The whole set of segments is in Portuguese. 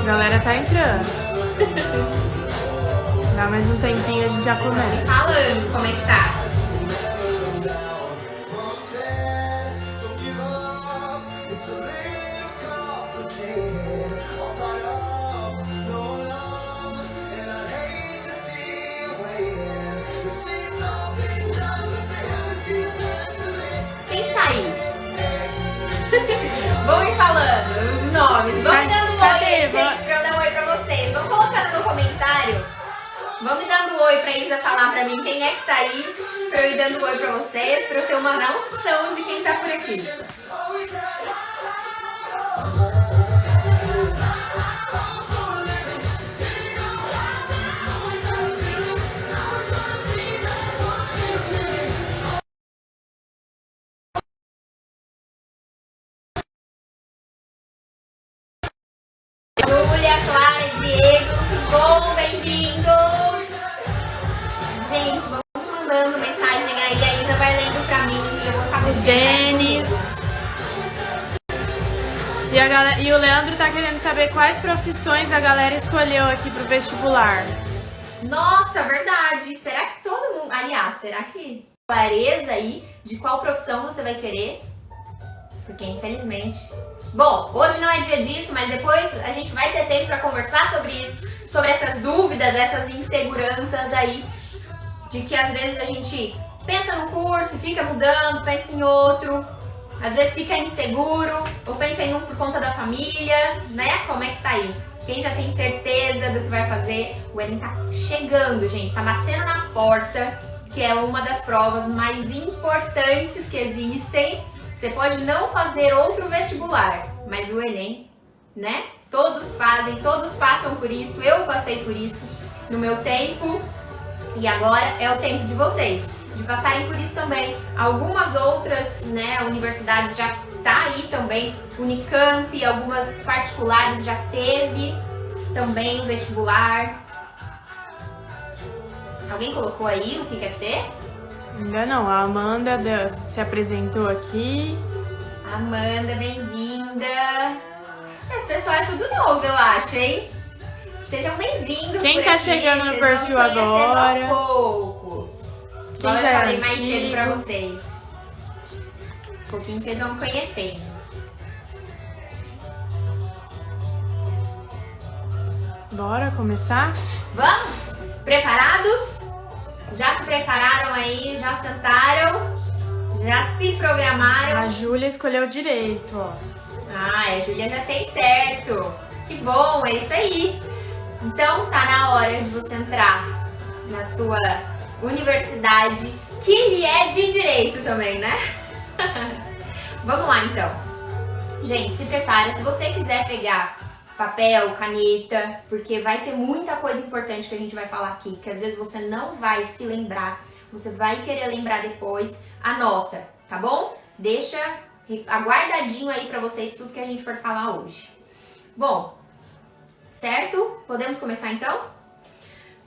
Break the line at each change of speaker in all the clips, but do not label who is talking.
A galera tá entrando. Dá mais um tempinho, a gente já
Me
começa.
falando como é que tá. Quem que tá aí? Vão me falando os nomes. Vão me dando um oi
Cadê?
aí, gente, pra eu dar um oi pra vocês. Vão colocando no comentário. Vão me dando um oi pra Isa falar pra mim quem é que tá aí. Pra eu ir dando um oi pra vocês, pra eu ter uma noção de quem tá por aqui. Júlia, Clara, Diego, que bom, bem-vindos! Gente, vamos mandando mensagem aí, a Isa vai lendo pra mim e eu vou saber quem
Denis. E o Leandro tá querendo saber quais profissões a galera escolheu aqui pro vestibular.
Nossa, verdade! Será que todo mundo... Aliás, será que clareza aí de qual profissão você vai querer? Porque, infelizmente... Bom, hoje não é dia disso, mas depois a gente vai ter tempo pra conversar sobre isso, sobre essas dúvidas, essas inseguranças aí, de que às vezes a gente pensa num curso, fica mudando, pensa em outro, às vezes fica inseguro, ou pensa em um por conta da família, né? Como é que tá aí? Quem já tem certeza do que vai fazer? O Enem tá chegando, gente, tá batendo na porta, que é uma das provas mais importantes que existem. Você pode não fazer outro vestibular, mas o Enem, né? Todos fazem, todos passam por isso, eu passei por isso no meu tempo e agora é o tempo de vocês, de passarem por isso também. Algumas outras, né, universidades já tá aí também, Unicamp, algumas particulares já teve também o vestibular. Alguém colocou aí o que quer ser?
Ainda não, a Amanda se apresentou aqui.
Amanda, bem-vinda! Esse pessoal é tudo novo, eu acho, hein? Sejam bem-vindos.
Quem
por
tá
aqui,
chegando no
vocês
perfil
vão conhecendo
agora?
aos poucos.
Quem
Igual
já
eu
é
falei mais cedo
antigo.
pra vocês. Aos pouquinhos vocês vão conhecer.
Bora começar?
Vamos? Preparados? Já se prepararam aí? Já sentaram? Já se programaram?
A Júlia escolheu direito, ó.
Ah, a Júlia já tem certo. Que bom, é isso aí. Então tá na hora de você entrar na sua universidade, que é de direito também, né? Vamos lá então. Gente, se prepara. Se você quiser pegar papel, caneta, porque vai ter muita coisa importante que a gente vai falar aqui, que às vezes você não vai se lembrar, você vai querer lembrar depois, anota, tá bom? Deixa aguardadinho aí pra vocês tudo que a gente for falar hoje. Bom, certo? Podemos começar então?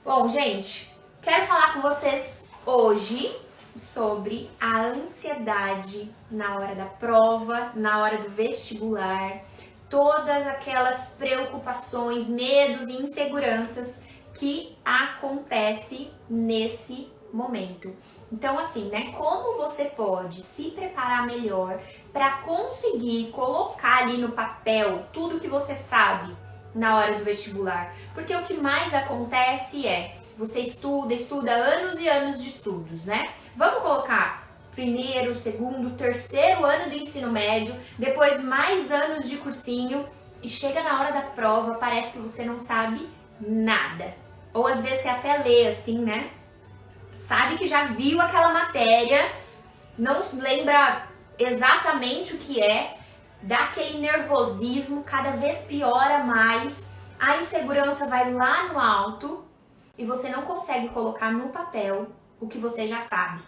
Bom, gente, quero falar com vocês hoje sobre a ansiedade na hora da prova, na hora do vestibular, todas aquelas preocupações, medos e inseguranças que acontecem nesse momento. Então, assim, né, como você pode se preparar melhor para conseguir colocar ali no papel tudo que você sabe na hora do vestibular? Porque o que mais acontece é, você estuda anos e anos de estudos, né? Vamos colocar primeiro, segundo, terceiro ano do ensino médio, depois mais anos de cursinho e chega na hora da prova, parece que você não sabe nada. Ou às vezes você até lê assim, né? Sabe que já viu aquela matéria, não lembra exatamente o que é, dá aquele nervosismo, cada vez piora mais, a insegurança vai lá no alto e você não consegue colocar no papel o que você já sabe.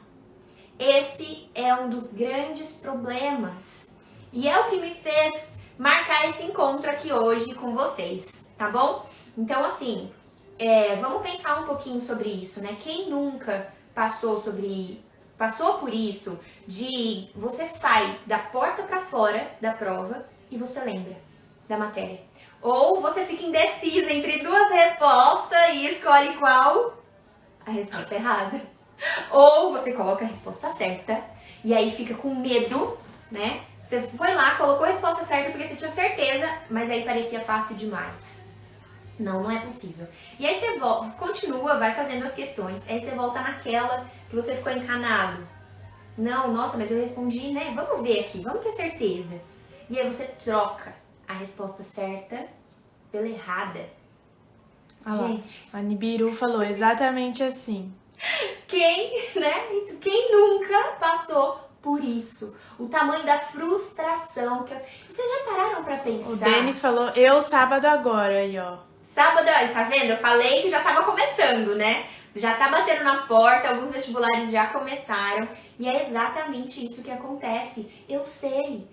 Esse é um dos grandes problemas e é o que me fez marcar esse encontro aqui hoje com vocês, tá bom? Então, assim, vamos pensar um pouquinho sobre isso, né? Quem nunca passou por isso de você sai da porta para fora da prova e você lembra da matéria? Ou você fica indecisa entre duas respostas e escolhe qual? A resposta errada. Ou você coloca a resposta certa e aí fica com medo, né? Você foi lá, colocou a resposta certa porque você tinha certeza, mas aí parecia fácil demais. Não, não é possível. E aí você continua, vai fazendo as questões. Aí você volta naquela que você ficou encanado. Não, nossa, mas eu respondi, né? Vamos ver aqui, vamos ter certeza. E aí você troca a resposta certa pela errada.
Ah lá,
gente,
a Nibiru falou exatamente assim.
Quem nunca passou por isso? O tamanho da frustração que... Vocês já pararam pra pensar?
O Denis falou, eu sábado agora, aí ó.
Sábado, aí, tá vendo? Eu falei que já tava começando, né? Já tá batendo na porta, alguns vestibulares já começaram. E é exatamente isso que acontece. Eu sei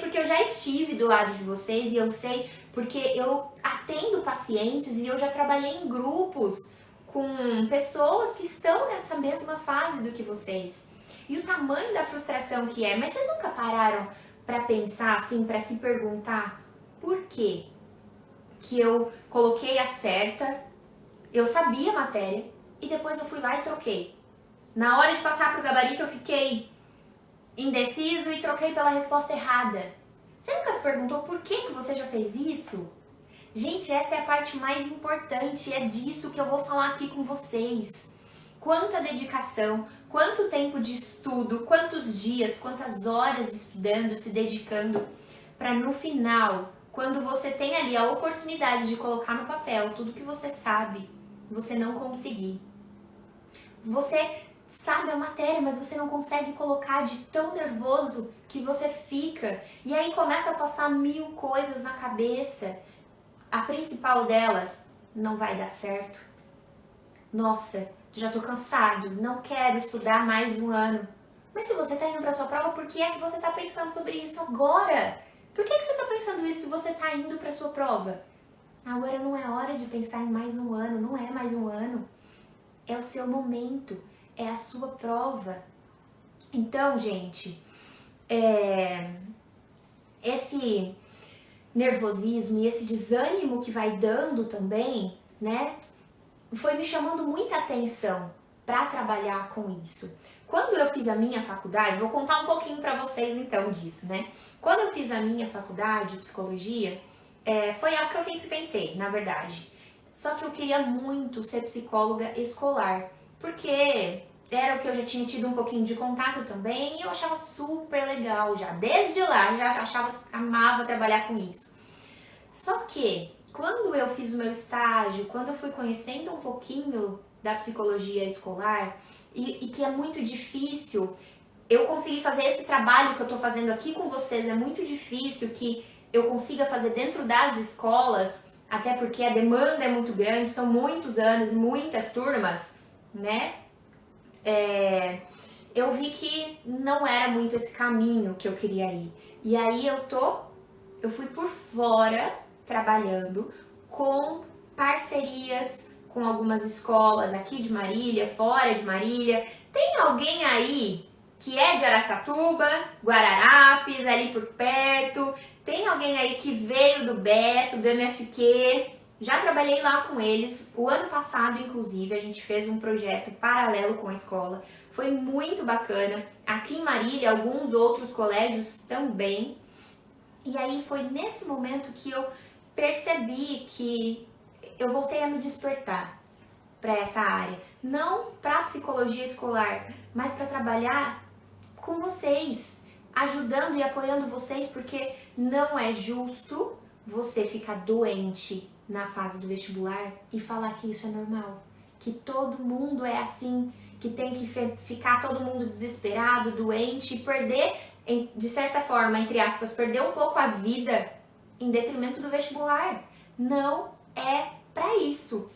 porque eu já estive do lado de vocês e eu sei porque eu atendo pacientes e eu já trabalhei em grupos com pessoas que estão nessa mesma fase do que vocês. E o tamanho da frustração que é. Mas vocês nunca pararam pra pensar assim, pra se perguntar por quê? Que eu coloquei a certa, eu sabia a matéria e depois eu fui lá e troquei. Na hora de passar pro gabarito eu fiquei indeciso e troquei pela resposta errada. Você nunca se perguntou por que você já fez isso? Gente, essa é a parte mais importante, é disso que eu vou falar aqui com vocês. Quanta dedicação, quanto tempo de estudo, quantos dias, quantas horas estudando, se dedicando, para no final, quando você tem ali a oportunidade de colocar no papel tudo que você sabe, você não conseguir. Você sabe a matéria, mas você não consegue colocar de tão nervoso que você fica. E aí começa a passar 1000 coisas na cabeça. A principal delas, não vai dar certo. Nossa, já tô cansado, não quero estudar mais um ano. Mas se você tá indo pra sua prova, por que é que você tá pensando sobre isso agora? Por que você tá pensando isso se você tá indo pra sua prova? Agora não é hora de pensar em mais um ano, não é mais um ano. É o seu momento, é a sua prova. Então, gente, esse nervosismo e esse desânimo que vai dando também, né, foi me chamando muita atenção para trabalhar com isso. Quando eu fiz a minha faculdade, vou contar um pouquinho para vocês então disso, né? Quando eu fiz a minha faculdade de psicologia, foi algo que eu sempre pensei, na verdade. Só que eu queria muito ser psicóloga escolar, porque era o que eu já tinha tido um pouquinho de contato também e eu achava super legal já. Desde lá, amava trabalhar com isso. Só que, quando eu fiz o meu estágio, quando eu fui conhecendo um pouquinho da psicologia escolar, e que é muito difícil, eu consegui fazer esse trabalho que eu tô fazendo aqui com vocês, é muito difícil que eu consiga fazer dentro das escolas, até porque a demanda é muito grande, são muitos anos e muitas turmas, né? Eu vi que não era muito esse caminho que eu queria ir. E aí eu fui por fora trabalhando com parcerias com algumas escolas aqui de Marília, fora de Marília. Tem alguém aí que é de Araçatuba, Guararapes, ali por perto? Tem alguém aí que veio do Beto, do MFQ? Já trabalhei lá com eles. O ano passado, inclusive, a gente fez um projeto paralelo com a escola. Foi muito bacana. Aqui em Marília, alguns outros colégios também. E aí foi nesse momento que eu percebi que eu voltei a me despertar para essa área. Não para psicologia escolar, mas para trabalhar com vocês, ajudando e apoiando vocês, porque não é justo você ficar doente na fase do vestibular e falar que isso é normal, que todo mundo é assim, que tem que ficar todo mundo desesperado, doente e perder, de certa forma, entre aspas, perder um pouco a vida em detrimento do vestibular. Não é pra isso.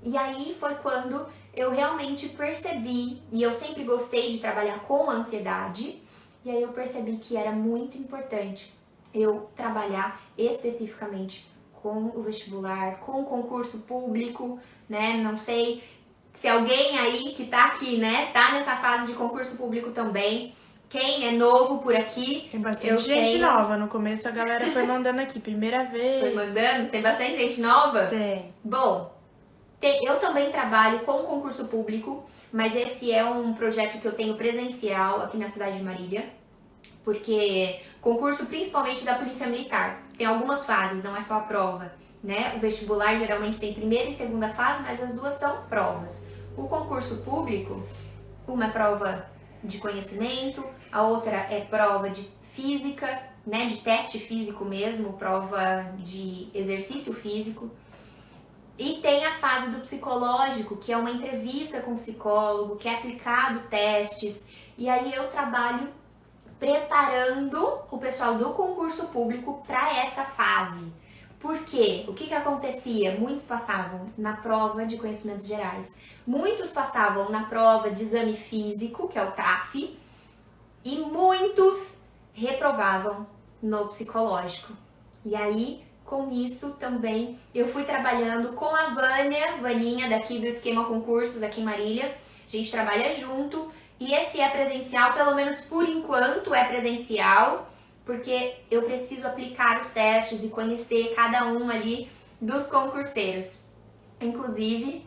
E aí foi quando eu realmente percebi, e eu sempre gostei de trabalhar com ansiedade, e aí eu percebi que era muito importante eu trabalhar especificamente com o vestibular, com o concurso público, né? Não sei se alguém aí que tá aqui, né, tá nessa fase de concurso público também, Quem é novo por aqui?
Tem bastante gente nova. No começo a galera foi mandando aqui, primeira vez.
Foi mandando? Tem bastante gente nova?
Tem.
Bom, eu também trabalho com concurso público, mas esse é um projeto que eu tenho presencial aqui na cidade de Marília, porque concurso principalmente da Polícia Militar. Tem algumas fases, não é só a prova, né? O vestibular geralmente tem primeira e segunda fase, mas as duas são provas. O concurso público, uma é prova de conhecimento, a outra é prova de física, né, de teste físico mesmo, prova de exercício físico. E tem a fase do psicológico, que é uma entrevista com o psicólogo, que é aplicado testes. E aí eu trabalho preparando o pessoal do concurso público para essa fase. Por quê? O que acontecia? Muitos passavam na prova de conhecimentos gerais, muitos passavam na prova de exame físico, que é o TAF, e muitos reprovavam no psicológico. E aí, com isso também, eu fui trabalhando com a Vaninha daqui do Esquema Concursos, aqui em Marília. A gente trabalha junto, e esse é presencial, pelo menos por enquanto é presencial, porque eu preciso aplicar os testes e conhecer cada um ali dos concurseiros. Inclusive,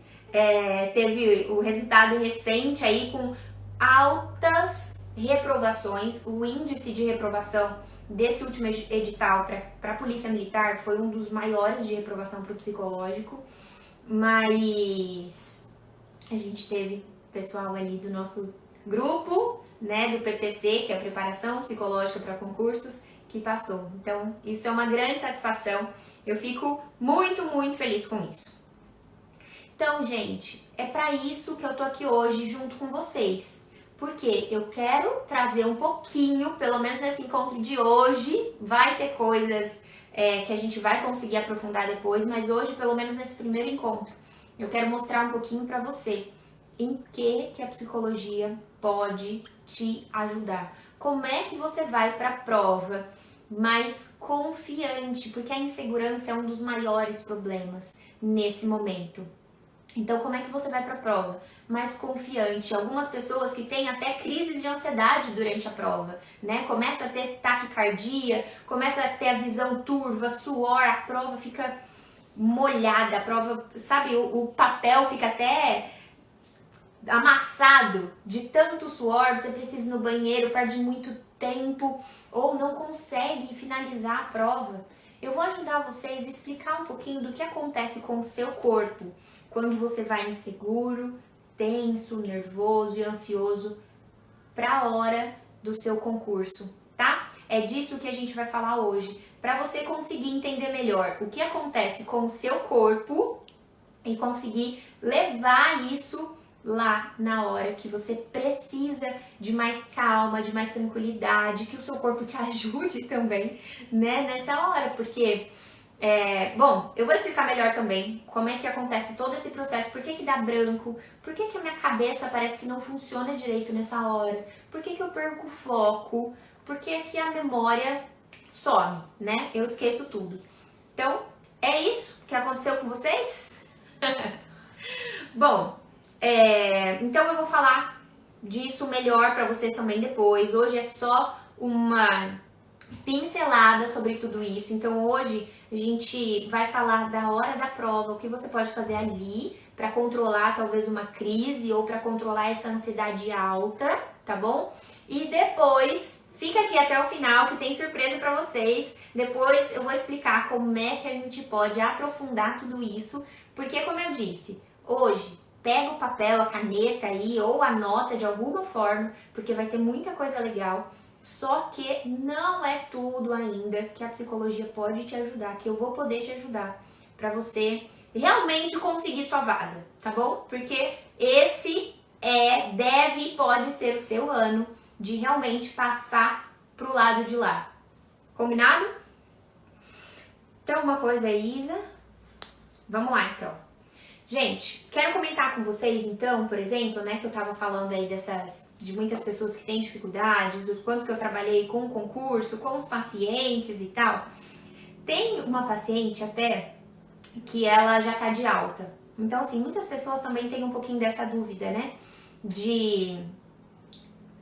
teve o resultado recente aí com altas reprovações. O índice de reprovação desse último edital para a Polícia Militar foi um dos maiores de reprovação para o psicológico, mas a gente teve pessoal ali do nosso grupo, né, do PPC, que é a Preparação Psicológica para Concursos, que passou. Então, isso é uma grande satisfação. Eu fico muito, muito feliz com isso. Então, gente, é para isso que eu tô aqui hoje junto com vocês. Porque eu quero trazer um pouquinho, pelo menos nesse encontro de hoje, vai ter coisas que a gente vai conseguir aprofundar depois, mas hoje, pelo menos nesse primeiro encontro, eu quero mostrar um pouquinho para você em que a psicologia pode te ajudar. Como é que você vai para a prova mais confiante, porque a insegurança é um dos maiores problemas nesse momento. Então, como é que você vai para a prova mais confiante? Algumas pessoas que têm até crises de ansiedade durante a prova, né? Começa a ter taquicardia, começa a ter a visão turva, suor, a prova fica molhada, a prova, sabe, o papel fica até amassado de tanto suor, você precisa ir no banheiro, perde muito tempo ou não consegue finalizar a prova. Eu vou ajudar vocês a explicar um pouquinho do que acontece com o seu corpo quando você vai inseguro, tenso, nervoso e ansioso para a hora do seu concurso, tá? É disso que a gente vai falar hoje, para você conseguir entender melhor o que acontece com o seu corpo e conseguir levar isso lá na hora que você precisa de mais calma, de mais tranquilidade, que o seu corpo te ajude também, né, nessa hora, porque bom, eu vou explicar melhor também como é que acontece todo esse processo, por que dá branco, por que a minha cabeça parece que não funciona direito nessa hora, por que eu perco o foco, por que a memória some, né, eu esqueço tudo. Então, é isso que aconteceu com vocês? Bom, então eu vou falar disso melhor para vocês também depois. Hoje é só uma pincelada sobre tudo isso. Então hoje a gente vai falar da hora da prova, o que você pode fazer ali para controlar talvez uma crise ou para controlar essa ansiedade alta, tá bom? E depois, fica aqui até o final que tem surpresa para vocês. Depois eu vou explicar como é que a gente pode aprofundar tudo isso, porque como eu disse, hoje pega o papel, a caneta aí ou anota de alguma forma, porque vai ter muita coisa legal. Só que não é tudo ainda que a psicologia pode te ajudar, que eu vou poder te ajudar para você realmente conseguir sua vaga, tá bom? Porque esse deve e pode ser o seu ano de realmente passar pro lado de lá. Combinado? Então, uma coisa aí, Isa. Vamos lá, então. Gente, quero comentar com vocês, então, por exemplo, né, que eu tava falando aí de muitas pessoas que têm dificuldades, do quanto que eu trabalhei com o concurso, com os pacientes e tal. Tem uma paciente até que ela já tá de alta. Então, assim, muitas pessoas também têm um pouquinho dessa dúvida, né, de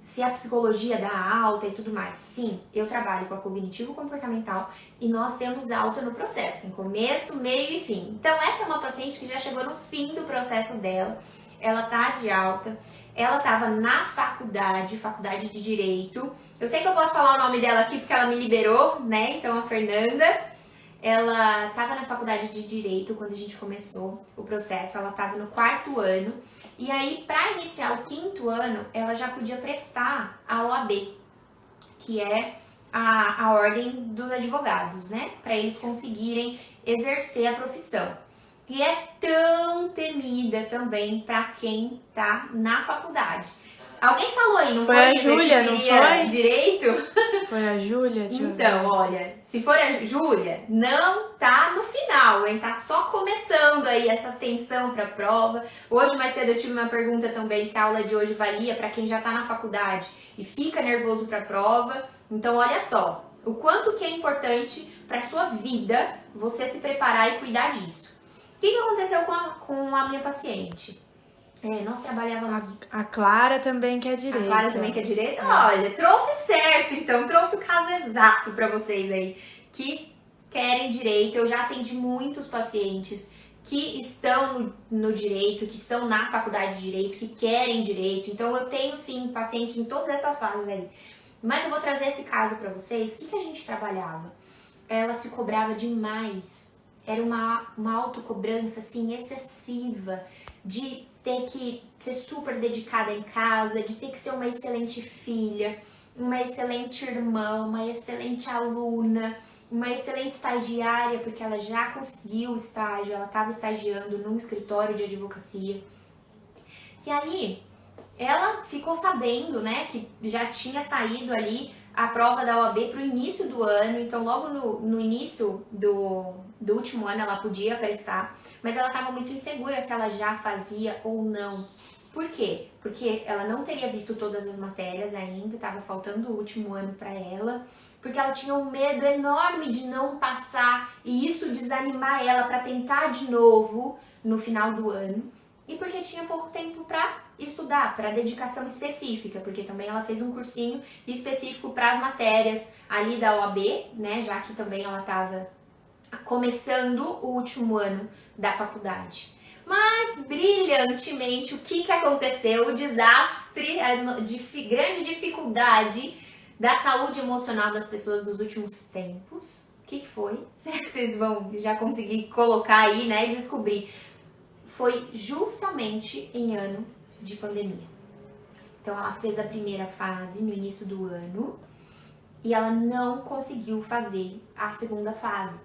se a psicologia dá alta e tudo mais. Sim, eu trabalho com a cognitivo-comportamental e nós temos alta no processo, tem começo, meio e fim. Então essa é uma paciente que já chegou no fim do processo dela, ela tá de alta, ela tava na faculdade de Direito. Eu sei que eu posso falar o nome dela aqui porque ela me liberou, né? Então a Fernanda, ela estava na faculdade de Direito quando a gente começou o processo, ela estava no 4º ano. E aí, para iniciar o 5º ano, ela já podia prestar a OAB, que é a ordem dos advogados, né? Para eles conseguirem exercer a profissão. Que é tão temida também para quem tá na faculdade. Alguém falou aí, não foi
a Júlia, não foi?
Direito?
Foi a Júlia?
Então, olha, se for a Júlia, não tá no final, hein? Tá só começando aí essa tensão pra prova. Hoje, mais cedo, eu tive uma pergunta também se a aula de hoje valia pra quem já tá na faculdade e fica nervoso pra prova. Então, olha só, o quanto que é importante pra sua vida você se preparar e cuidar disso. O que aconteceu com a minha paciente? Nós trabalhávamos...
A Clara também quer direito.
A Clara também quer direito? Olha, trouxe certo, então. Trouxe o caso exato pra vocês aí, que querem direito. Eu já atendi muitos pacientes que estão no direito, que estão na faculdade de direito, que querem direito. Então, eu tenho, sim, pacientes em todas essas fases aí. Mas eu vou trazer esse caso pra vocês. O que a gente trabalhava? Ela se cobrava demais. Era uma autocobrança, assim, excessiva, de ter que ser super dedicada em casa, de ter que ser uma excelente filha, uma excelente irmã, uma excelente aluna, uma excelente estagiária, porque ela já conseguiu o estágio, ela estava estagiando num escritório de advocacia. E aí, ela ficou sabendo, né, que já tinha saído ali a prova da OAB para o início do ano, então logo no início do último ano ela podia prestar, mas ela estava muito insegura se ela já fazia ou não. Por quê? Porque ela não teria visto todas as matérias ainda, estava faltando o último ano para ela, porque ela tinha um medo enorme de não passar e isso desanimar ela para tentar de novo no final do ano. E porque tinha pouco tempo para estudar, para dedicação específica, porque também ela fez um cursinho específico para as matérias ali da OAB, né, já que também ela estava começando o último ano da faculdade. Mas, brilhantemente, o que aconteceu? O desastre, a grande dificuldade da saúde emocional das pessoas nos últimos tempos. O que foi? Será que vocês vão já conseguir colocar aí, né, e descobrir? Foi justamente em ano de pandemia. Então ela fez a primeira fase no início do ano e ela não conseguiu fazer a segunda fase.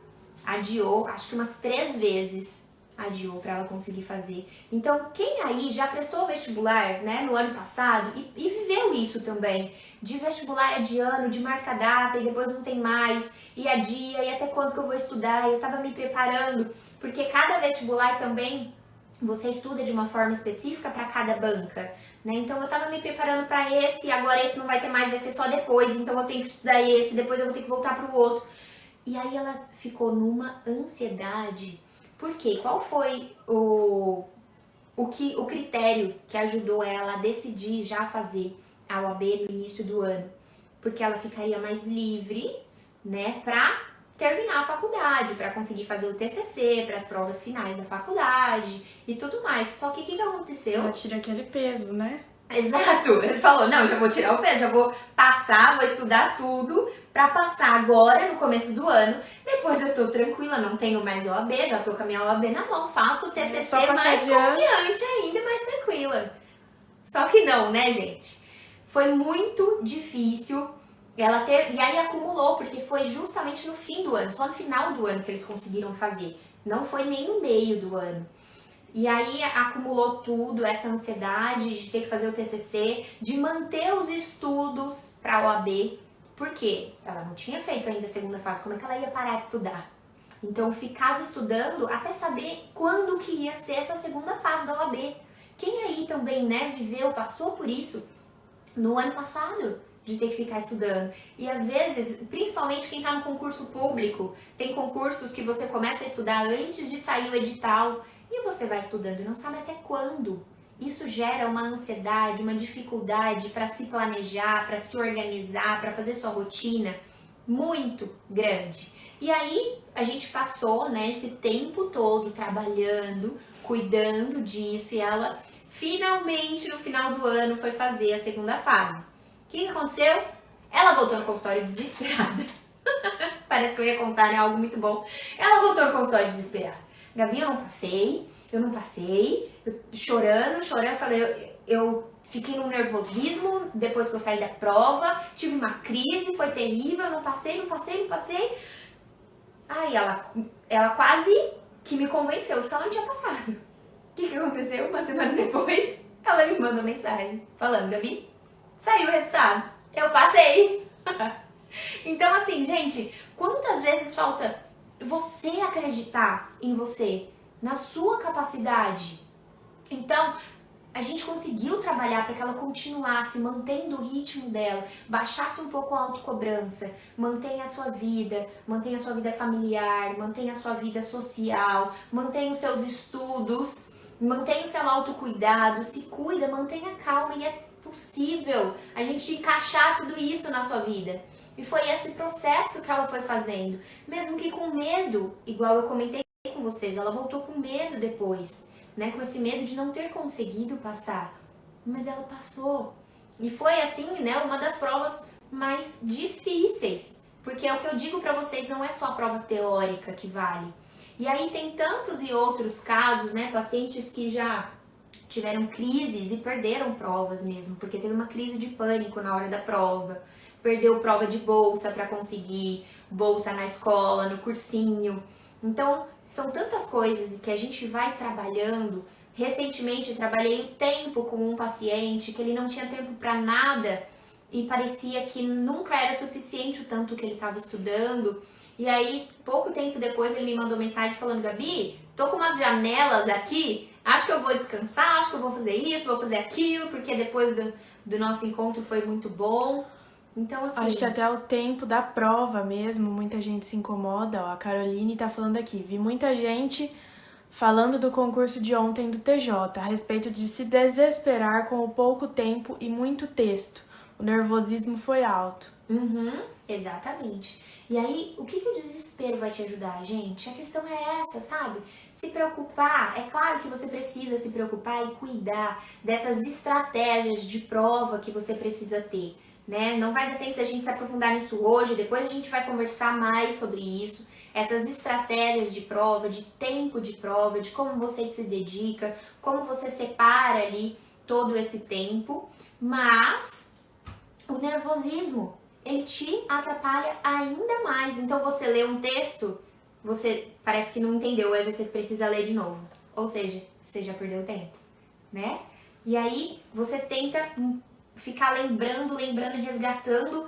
Adiou, acho que umas 3 vezes adiou para ela conseguir fazer. Então quem aí já prestou o vestibular, né, no ano passado e viveu isso também, de vestibular adiando, de marca data e depois não tem mais, e adia, e até quando que eu vou estudar, eu tava me preparando, porque cada vestibular também você estuda de uma forma específica para cada banca, né? Então eu tava me preparando para esse, agora esse não vai ter mais, vai ser só depois, então eu tenho que estudar esse, depois eu vou ter que voltar para o outro. E aí ela ficou numa ansiedade. Por quê? Qual foi o critério que ajudou ela a decidir já fazer a OAB no início do ano? Porque ela ficaria mais livre, né, para terminar a faculdade, para conseguir fazer o TCC, para as provas finais da faculdade e tudo mais. Só que o que aconteceu?
Ela tira aquele peso, né?
Exato. Ele falou, não, já vou tirar o peso, já vou passar, vou estudar tudo para passar agora no começo do ano. Depois eu tô tranquila, não tenho mais OAB, já tô com a minha OAB na mão, faço o TCC mais confiante ainda, mais tranquila. Só que não, né, gente? Foi muito difícil. E aí acumulou, porque foi justamente no fim do ano, só no final do ano que eles conseguiram fazer. Não foi nem no meio do ano. E aí acumulou tudo, essa ansiedade de ter que fazer o TCC, de manter os estudos para a OAB. Por quê? Ela não tinha feito ainda a segunda fase, como é que ela ia parar de estudar? Então ficava estudando até saber quando que ia ser essa segunda fase da OAB. Quem aí também, né, viveu, passou por isso no ano passado? De ter que ficar estudando. E às vezes, principalmente quem tá no concurso público, tem concursos que você começa a estudar antes de sair o edital e você vai estudando e não sabe até quando. isso gera uma ansiedade, uma dificuldade para se planejar, para se organizar, para fazer sua rotina muito grande. E aí a gente passou, né, esse tempo todo trabalhando, cuidando disso, e ela finalmente no final do ano foi fazer a segunda fase. O que aconteceu? Ela voltou no consultório desesperada. Parece que eu ia contar, né, algo muito bom. Ela voltou no consultório desesperada. Gabi, eu não passei, eu chorando, falei, eu fiquei num nervosismo depois que eu saí da prova, tive uma crise, foi terrível, eu não passei. Aí ela quase que me convenceu de que ela não tinha passado. O que aconteceu? Uma semana depois, ela me mandou mensagem falando, Gabi, saiu o resultado, eu passei. Então assim, gente, quantas vezes falta você acreditar em você, na sua capacidade? Então, a gente conseguiu trabalhar para que ela continuasse mantendo o ritmo dela, baixasse um pouco a autocobrança, mantenha a sua vida familiar, mantenha a sua vida social, mantenha os seus estudos, mantenha o seu autocuidado, se cuida, mantenha calma, e é possível a gente encaixar tudo isso na sua vida. E foi esse processo que ela foi fazendo, mesmo que com medo, igual eu comentei com vocês, ela voltou com medo depois, né, com esse medo de não ter conseguido passar, mas ela passou. E foi assim, né, uma das provas mais difíceis, porque é o que eu digo pra vocês, não é só a prova teórica que vale. E aí tem tantos e outros casos, né, pacientes que já tiveram crises e perderam provas mesmo, porque teve uma crise de pânico na hora da prova, perdeu prova de bolsa para conseguir bolsa na escola, no cursinho. Então, são tantas coisas que a gente vai trabalhando. Recentemente, trabalhei o tempo com um paciente que ele não tinha tempo para nada e parecia que nunca era suficiente o tanto que ele estava estudando. E aí, pouco tempo depois, ele me mandou mensagem falando, Gabi, tô com umas janelas aqui, acho que eu vou descansar, acho que eu vou fazer isso, vou fazer aquilo, porque depois do nosso encontro foi muito bom. Então, assim...
Acho que até o tempo da prova mesmo, muita gente se incomoda. Ó, a Caroline tá falando aqui. Vi muita gente falando do concurso de ontem do TJ, a respeito de se desesperar com o pouco tempo e muito texto. O nervosismo foi alto.
Exatamente. E aí, o que o desespero vai te ajudar, gente? A questão é essa, sabe? Se preocupar, é claro que você precisa se preocupar e cuidar dessas estratégias de prova que você precisa ter, né? Não vai dar tempo da gente se aprofundar nisso hoje, depois a gente vai conversar mais sobre isso, essas estratégias de prova, de tempo de prova, de como você se dedica, como você separa ali todo esse tempo, mas o nervosismo, ele te atrapalha ainda mais. Então você lê um texto, você parece que não entendeu, aí você precisa ler de novo, ou seja, você já perdeu tempo, né? E aí você tenta ficar lembrando e resgatando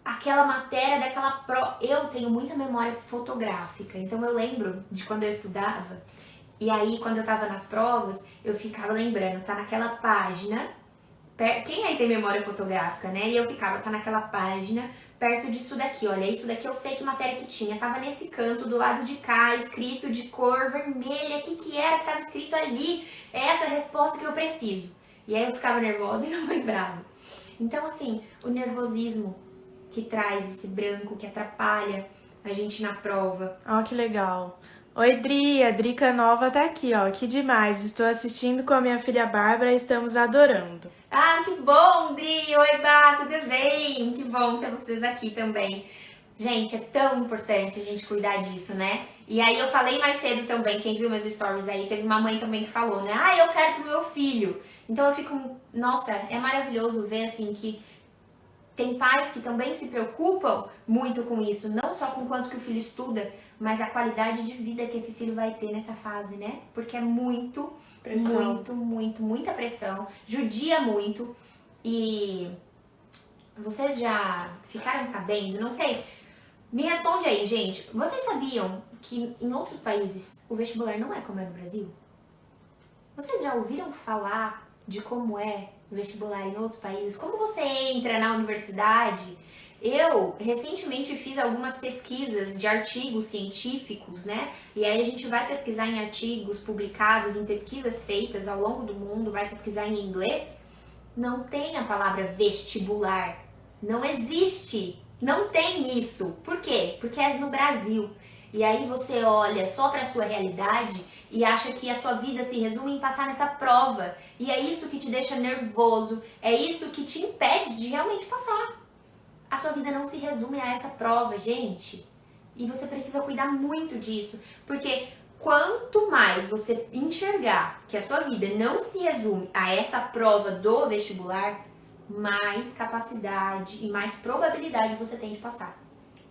aquela matéria daquela prova. Eu tenho muita memória fotográfica, então eu lembro de quando eu estudava, e aí quando eu tava nas provas, eu ficava lembrando, tá naquela página, quem aí tem memória fotográfica, né? E eu ficava, tá naquela página, perto disso daqui, olha, isso daqui eu sei que matéria que tinha, tava nesse canto, do lado de cá, escrito de cor vermelha, o que era que tava escrito ali? É essa a resposta que eu preciso. E aí eu ficava nervosa e não lembrava. Então, assim, o nervosismo que traz esse branco, que atrapalha a gente na prova.
Ó, que legal. Oi, Dri, a Drica Nova tá aqui, ó. Que demais. Estou assistindo com a minha filha Bárbara e estamos adorando.
Ah, que bom, Dri! Oi, Bá, tudo bem? Que bom ter vocês aqui também. Gente, é tão importante a gente cuidar disso, né? E aí eu falei mais cedo também, quem viu meus stories aí, teve uma mãe também que falou, né? Ah, eu quero pro meu filho. Então eu fico, nossa, é maravilhoso ver assim que tem pais que também se preocupam muito com isso, não só com quanto que o filho estuda, mas a qualidade de vida que esse filho vai ter nessa fase, né? Porque é muita pressão, judia muito. E vocês já ficaram sabendo, não sei, me responde aí, gente, vocês sabiam que em outros países o vestibular não é como é no Brasil? Vocês já ouviram falar de como é o vestibular em outros países? Como você entra na universidade? Eu recentemente fiz algumas pesquisas de artigos científicos, né? E aí a gente vai pesquisar em artigos publicados, em pesquisas feitas ao longo do mundo, vai pesquisar em inglês. Não tem a palavra vestibular. Não existe. Não tem isso. Por quê? Porque é no Brasil. E aí você olha só para a sua realidade e acha que a sua vida se resume em passar nessa prova. E é isso que te deixa nervoso, é isso que te impede de realmente passar. A sua vida não se resume a essa prova, gente. E você precisa cuidar muito disso, porque quanto mais você enxergar que a sua vida não se resume a essa prova do vestibular, mais capacidade e mais probabilidade você tem de passar.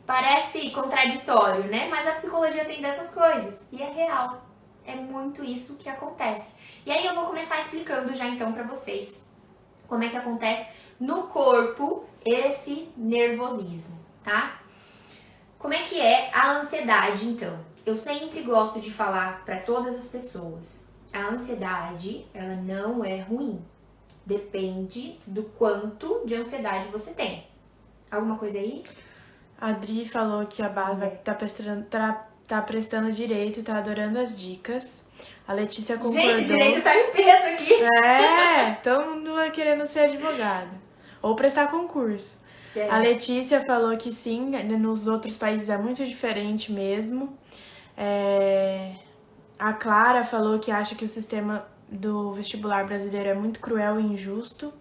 Parece contraditório, né? Mas a psicologia tem dessas coisas e é real. É muito isso que acontece. E aí eu vou começar explicando já então pra vocês como é que acontece no corpo esse nervosismo, tá? Como é que é a ansiedade então? Eu sempre gosto de falar pra todas as pessoas, a ansiedade, ela não é ruim. Depende do quanto de ansiedade você tem. Alguma coisa aí?
A Adri falou que a Bárbara tá prestando direito e tá adorando as dicas. A Letícia concordou.
Gente, direito tá em peso aqui.
É, todo mundo vai querendo ser advogado. Ou prestar concurso.
É.
A Letícia falou que sim, nos outros países é muito diferente mesmo. A Clara falou que acha que o sistema do vestibular brasileiro é muito cruel e injusto.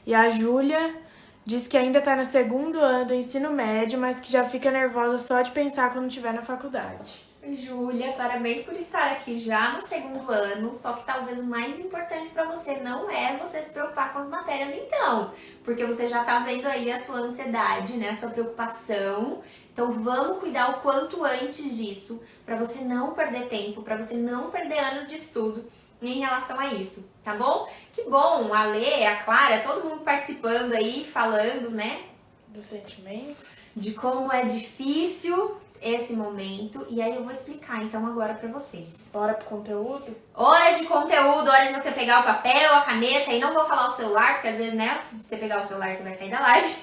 E a Júlia diz que ainda tá no segundo ano do ensino médio, mas que já fica nervosa só de pensar quando estiver na faculdade.
Júlia, parabéns por estar aqui já no segundo ano, só que talvez o mais importante pra você não é você se preocupar com as matérias então, porque você já tá vendo aí a sua ansiedade, né, a sua preocupação. Então vamos cuidar o quanto antes disso, pra você não perder tempo, pra você não perder ano de estudo em relação a isso, tá bom? Que bom, a Lê, a Clara, todo mundo participando aí, falando, né?
Dos sentimentos.
De como é difícil esse momento. E aí eu vou explicar então agora pra vocês.
Bora pro conteúdo?
Hora de conteúdo, hora de você pegar o papel, a caneta. E não vou falar o celular, porque às vezes, né, se você pegar o celular você vai sair da live.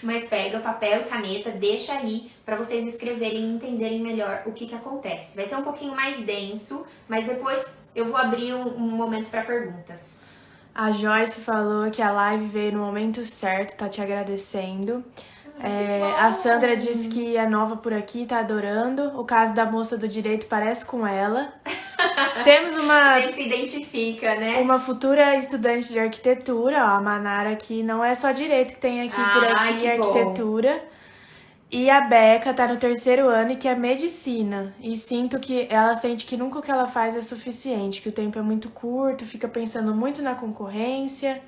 Mas pega o papel e caneta, deixa aí pra vocês escreverem e entenderem melhor o que acontece. Vai ser um pouquinho mais denso, mas depois eu vou abrir um momento pra perguntas.
A Joyce falou que a live veio no momento certo, tá te agradecendo. A Sandra disse que é nova por aqui, tá adorando. O caso da moça do direito parece com ela. Temos
A gente se identifica, né?
uma futura estudante de arquitetura, ó, a Manara, que não é só direito que tem aqui por aqui,
que
arquitetura. E a Beca tá no terceiro ano e que é medicina. E ela sente que nunca o que ela faz é suficiente, que o tempo é muito curto, fica pensando muito na concorrência.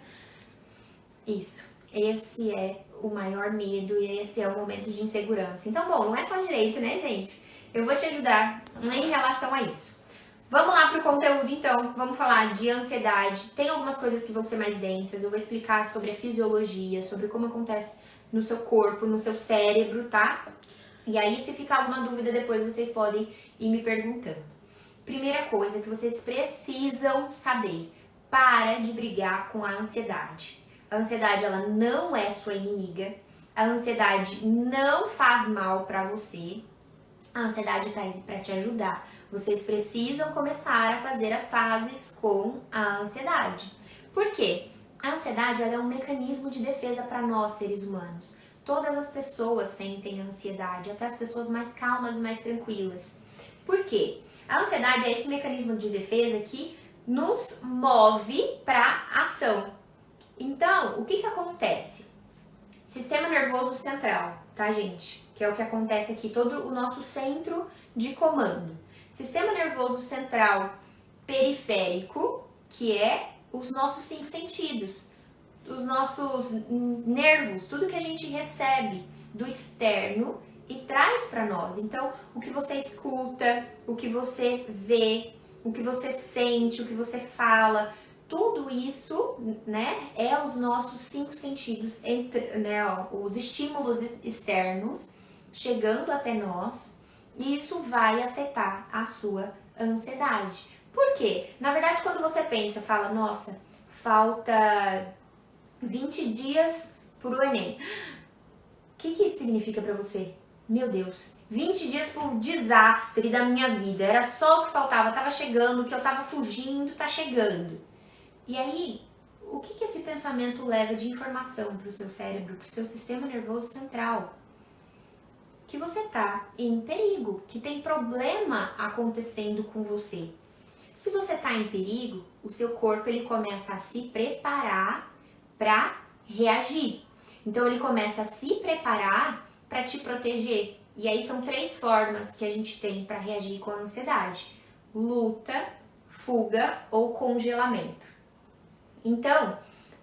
Isso. Esse é o maior medo e esse é o momento de insegurança. Então, bom, não é só direito, né, gente? Eu vou te ajudar em relação a isso. Vamos lá pro conteúdo, então. Vamos falar de ansiedade. Tem algumas coisas que vão ser mais densas. Eu vou explicar sobre a fisiologia, sobre como acontece no seu corpo, no seu cérebro, tá? E aí, se ficar alguma dúvida depois, vocês podem ir me perguntando. Primeira coisa que vocês precisam saber. Para de brigar com a ansiedade. A ansiedade, ela não é sua inimiga. A ansiedade não faz mal pra você. A ansiedade tá aí pra te ajudar. Vocês precisam começar a fazer as pazes com a ansiedade. Por quê? A ansiedade, ela é um mecanismo de defesa para nós, seres humanos. Todas as pessoas sentem ansiedade, até as pessoas mais calmas e mais tranquilas. Por quê? A ansiedade é esse mecanismo de defesa que nos move para ação. Então, o que acontece? Sistema nervoso central, tá, gente? Que é o que acontece aqui, todo o nosso centro de comando. Sistema nervoso central periférico, que é os nossos 5 sentidos, os nossos nervos, tudo que a gente recebe do externo e traz para nós. Então, o que você escuta, o que você vê, o que você sente, o que você fala, tudo isso, né, é os nossos 5 sentidos, né, os estímulos externos chegando até nós, e isso vai afetar a sua ansiedade. Por quê? Na verdade, quando você pensa, fala, nossa, falta 20 dias pro Enem. que isso significa pra você? Meu Deus, 20 dias foi um desastre da minha vida. Era só o que faltava, tava chegando, o que eu tava fugindo tá chegando. E aí, o que esse pensamento leva de informação pro seu cérebro, pro seu sistema nervoso central? Que você tá em perigo, que tem problema acontecendo com você. Se você tá em perigo, o seu corpo ele começa a se preparar para reagir. Então ele começa a se preparar para te proteger. E aí são 3 formas que a gente tem para reagir com a ansiedade: luta, fuga ou congelamento. Então,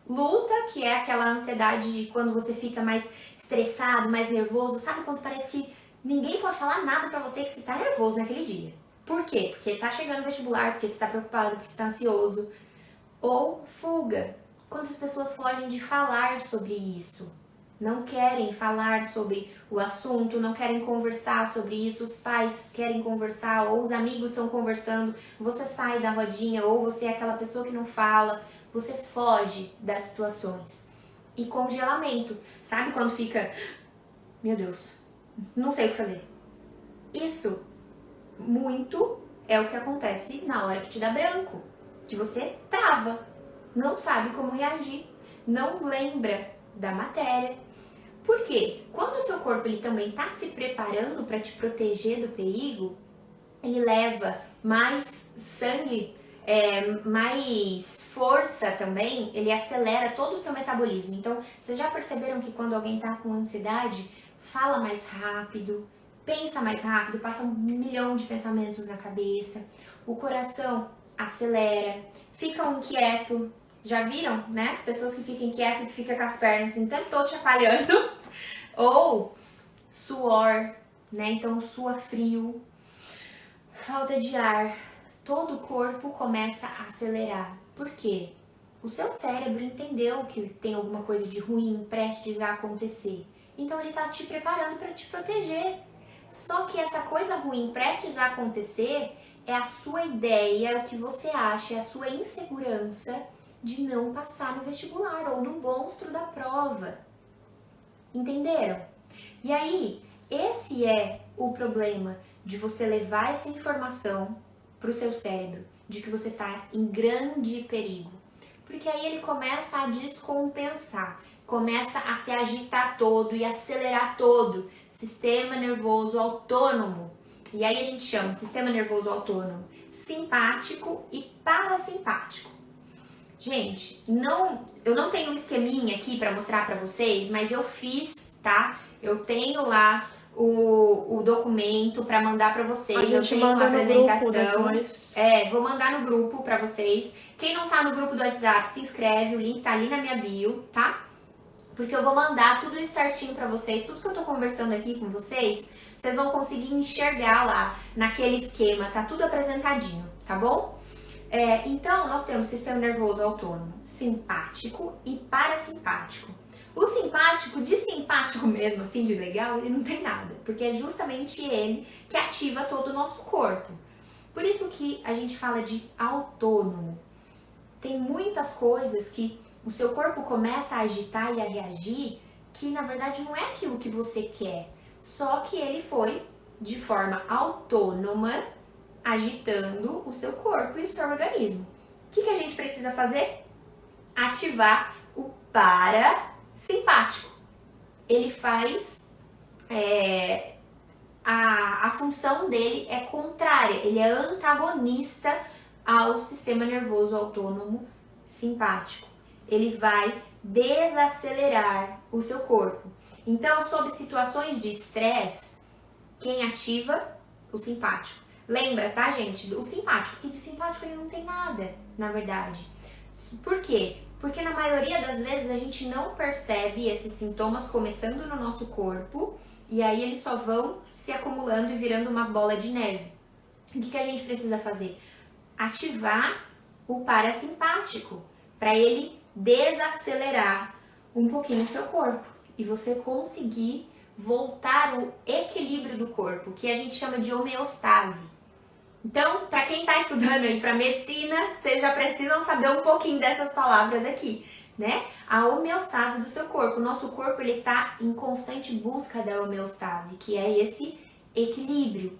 luta, que é aquela ansiedade de quando você fica mais estressado, mais nervoso, sabe quando parece que ninguém pode falar nada pra você, que você tá nervoso naquele dia. Por quê? Porque tá chegando o vestibular, porque você tá preocupado, porque você tá ansioso. Ou fuga. Quantas pessoas fogem de falar sobre isso? Não querem falar sobre o assunto, não querem conversar sobre isso, os pais querem conversar, ou os amigos estão conversando, você sai da rodinha, ou você é aquela pessoa que não fala, você foge das situações. E congelamento, sabe quando fica, meu Deus, não sei o que fazer. Isso muito é o que acontece na hora que te dá branco, que você trava, não sabe como reagir, não lembra da matéria. Por quê? Quando o seu corpo ele também está se preparando para te proteger do perigo, ele leva mais sangue, mais força também, ele acelera todo o seu metabolismo. Então, vocês já perceberam que quando alguém está com ansiedade, fala mais rápido, pensa mais rápido, passa 1 milhão de pensamentos na cabeça, o coração acelera, fica inquieto. Já viram, né? As pessoas que ficam inquietas e que ficam com as pernas assim, o tempo todo chacoalhando. Ou suor, né? Então sua frio, falta de ar, todo o corpo começa a acelerar. Por quê? O seu cérebro entendeu que tem alguma coisa de ruim prestes a acontecer. Então ele tá te preparando para te proteger. Só que essa coisa ruim prestes a acontecer é a sua ideia, é o que você acha, é a sua insegurança de não passar no vestibular ou no monstro da prova. Entenderam? E aí, esse é o problema de você levar essa informação para o seu cérebro, de que você está em grande perigo. Porque aí ele começa a descompensar, começa a se agitar todo e acelerar todo. Sistema nervoso autônomo. E aí a gente chama sistema nervoso autônomo simpático e parasimpático. Gente, eu não tenho um esqueminha aqui para mostrar para vocês, mas eu fiz, tá? Eu tenho lá o documento para mandar para vocês. Eu tenho uma apresentação. Vou mandar no grupo para vocês. Quem não tá no grupo do WhatsApp, se inscreve, o link tá ali na minha bio, tá? Porque eu vou mandar tudo isso certinho para vocês, tudo que eu tô conversando aqui com vocês, vocês vão conseguir enxergar lá naquele esquema, tá tudo apresentadinho, tá bom? Então, nós temos sistema nervoso autônomo simpático e parasimpático. O simpático, de simpático mesmo, assim, de legal, ele não tem nada, porque é justamente ele que ativa todo o nosso corpo. Por isso que a gente fala de autônomo. Tem muitas coisas que o seu corpo começa a agitar e a reagir que, na verdade, não é aquilo que você quer, só que ele foi, de forma autônoma, agitando o seu corpo e o seu organismo. O que a gente precisa fazer? Ativar o parasimpático. Ele faz... a função dele é contrária, ele é antagonista ao sistema nervoso autônomo simpático. Ele vai desacelerar o seu corpo. Então, sob situações de estresse, quem ativa? O simpático. Lembra, tá, gente? O simpático, porque de simpático ele não tem nada, na verdade. Por quê? Porque na maioria das vezes a gente não percebe esses sintomas começando no nosso corpo e aí eles só vão se acumulando e virando uma bola de neve. O que a gente precisa fazer? Ativar o parasimpático para ele desacelerar um pouquinho o seu corpo e você conseguir voltar o equilíbrio do corpo, que a gente chama de homeostase. Então, para quem está estudando aí para medicina, vocês já precisam saber um pouquinho dessas palavras aqui. né? A homeostase do seu corpo. O nosso corpo, ele tá em constante busca da homeostase, que é esse equilíbrio.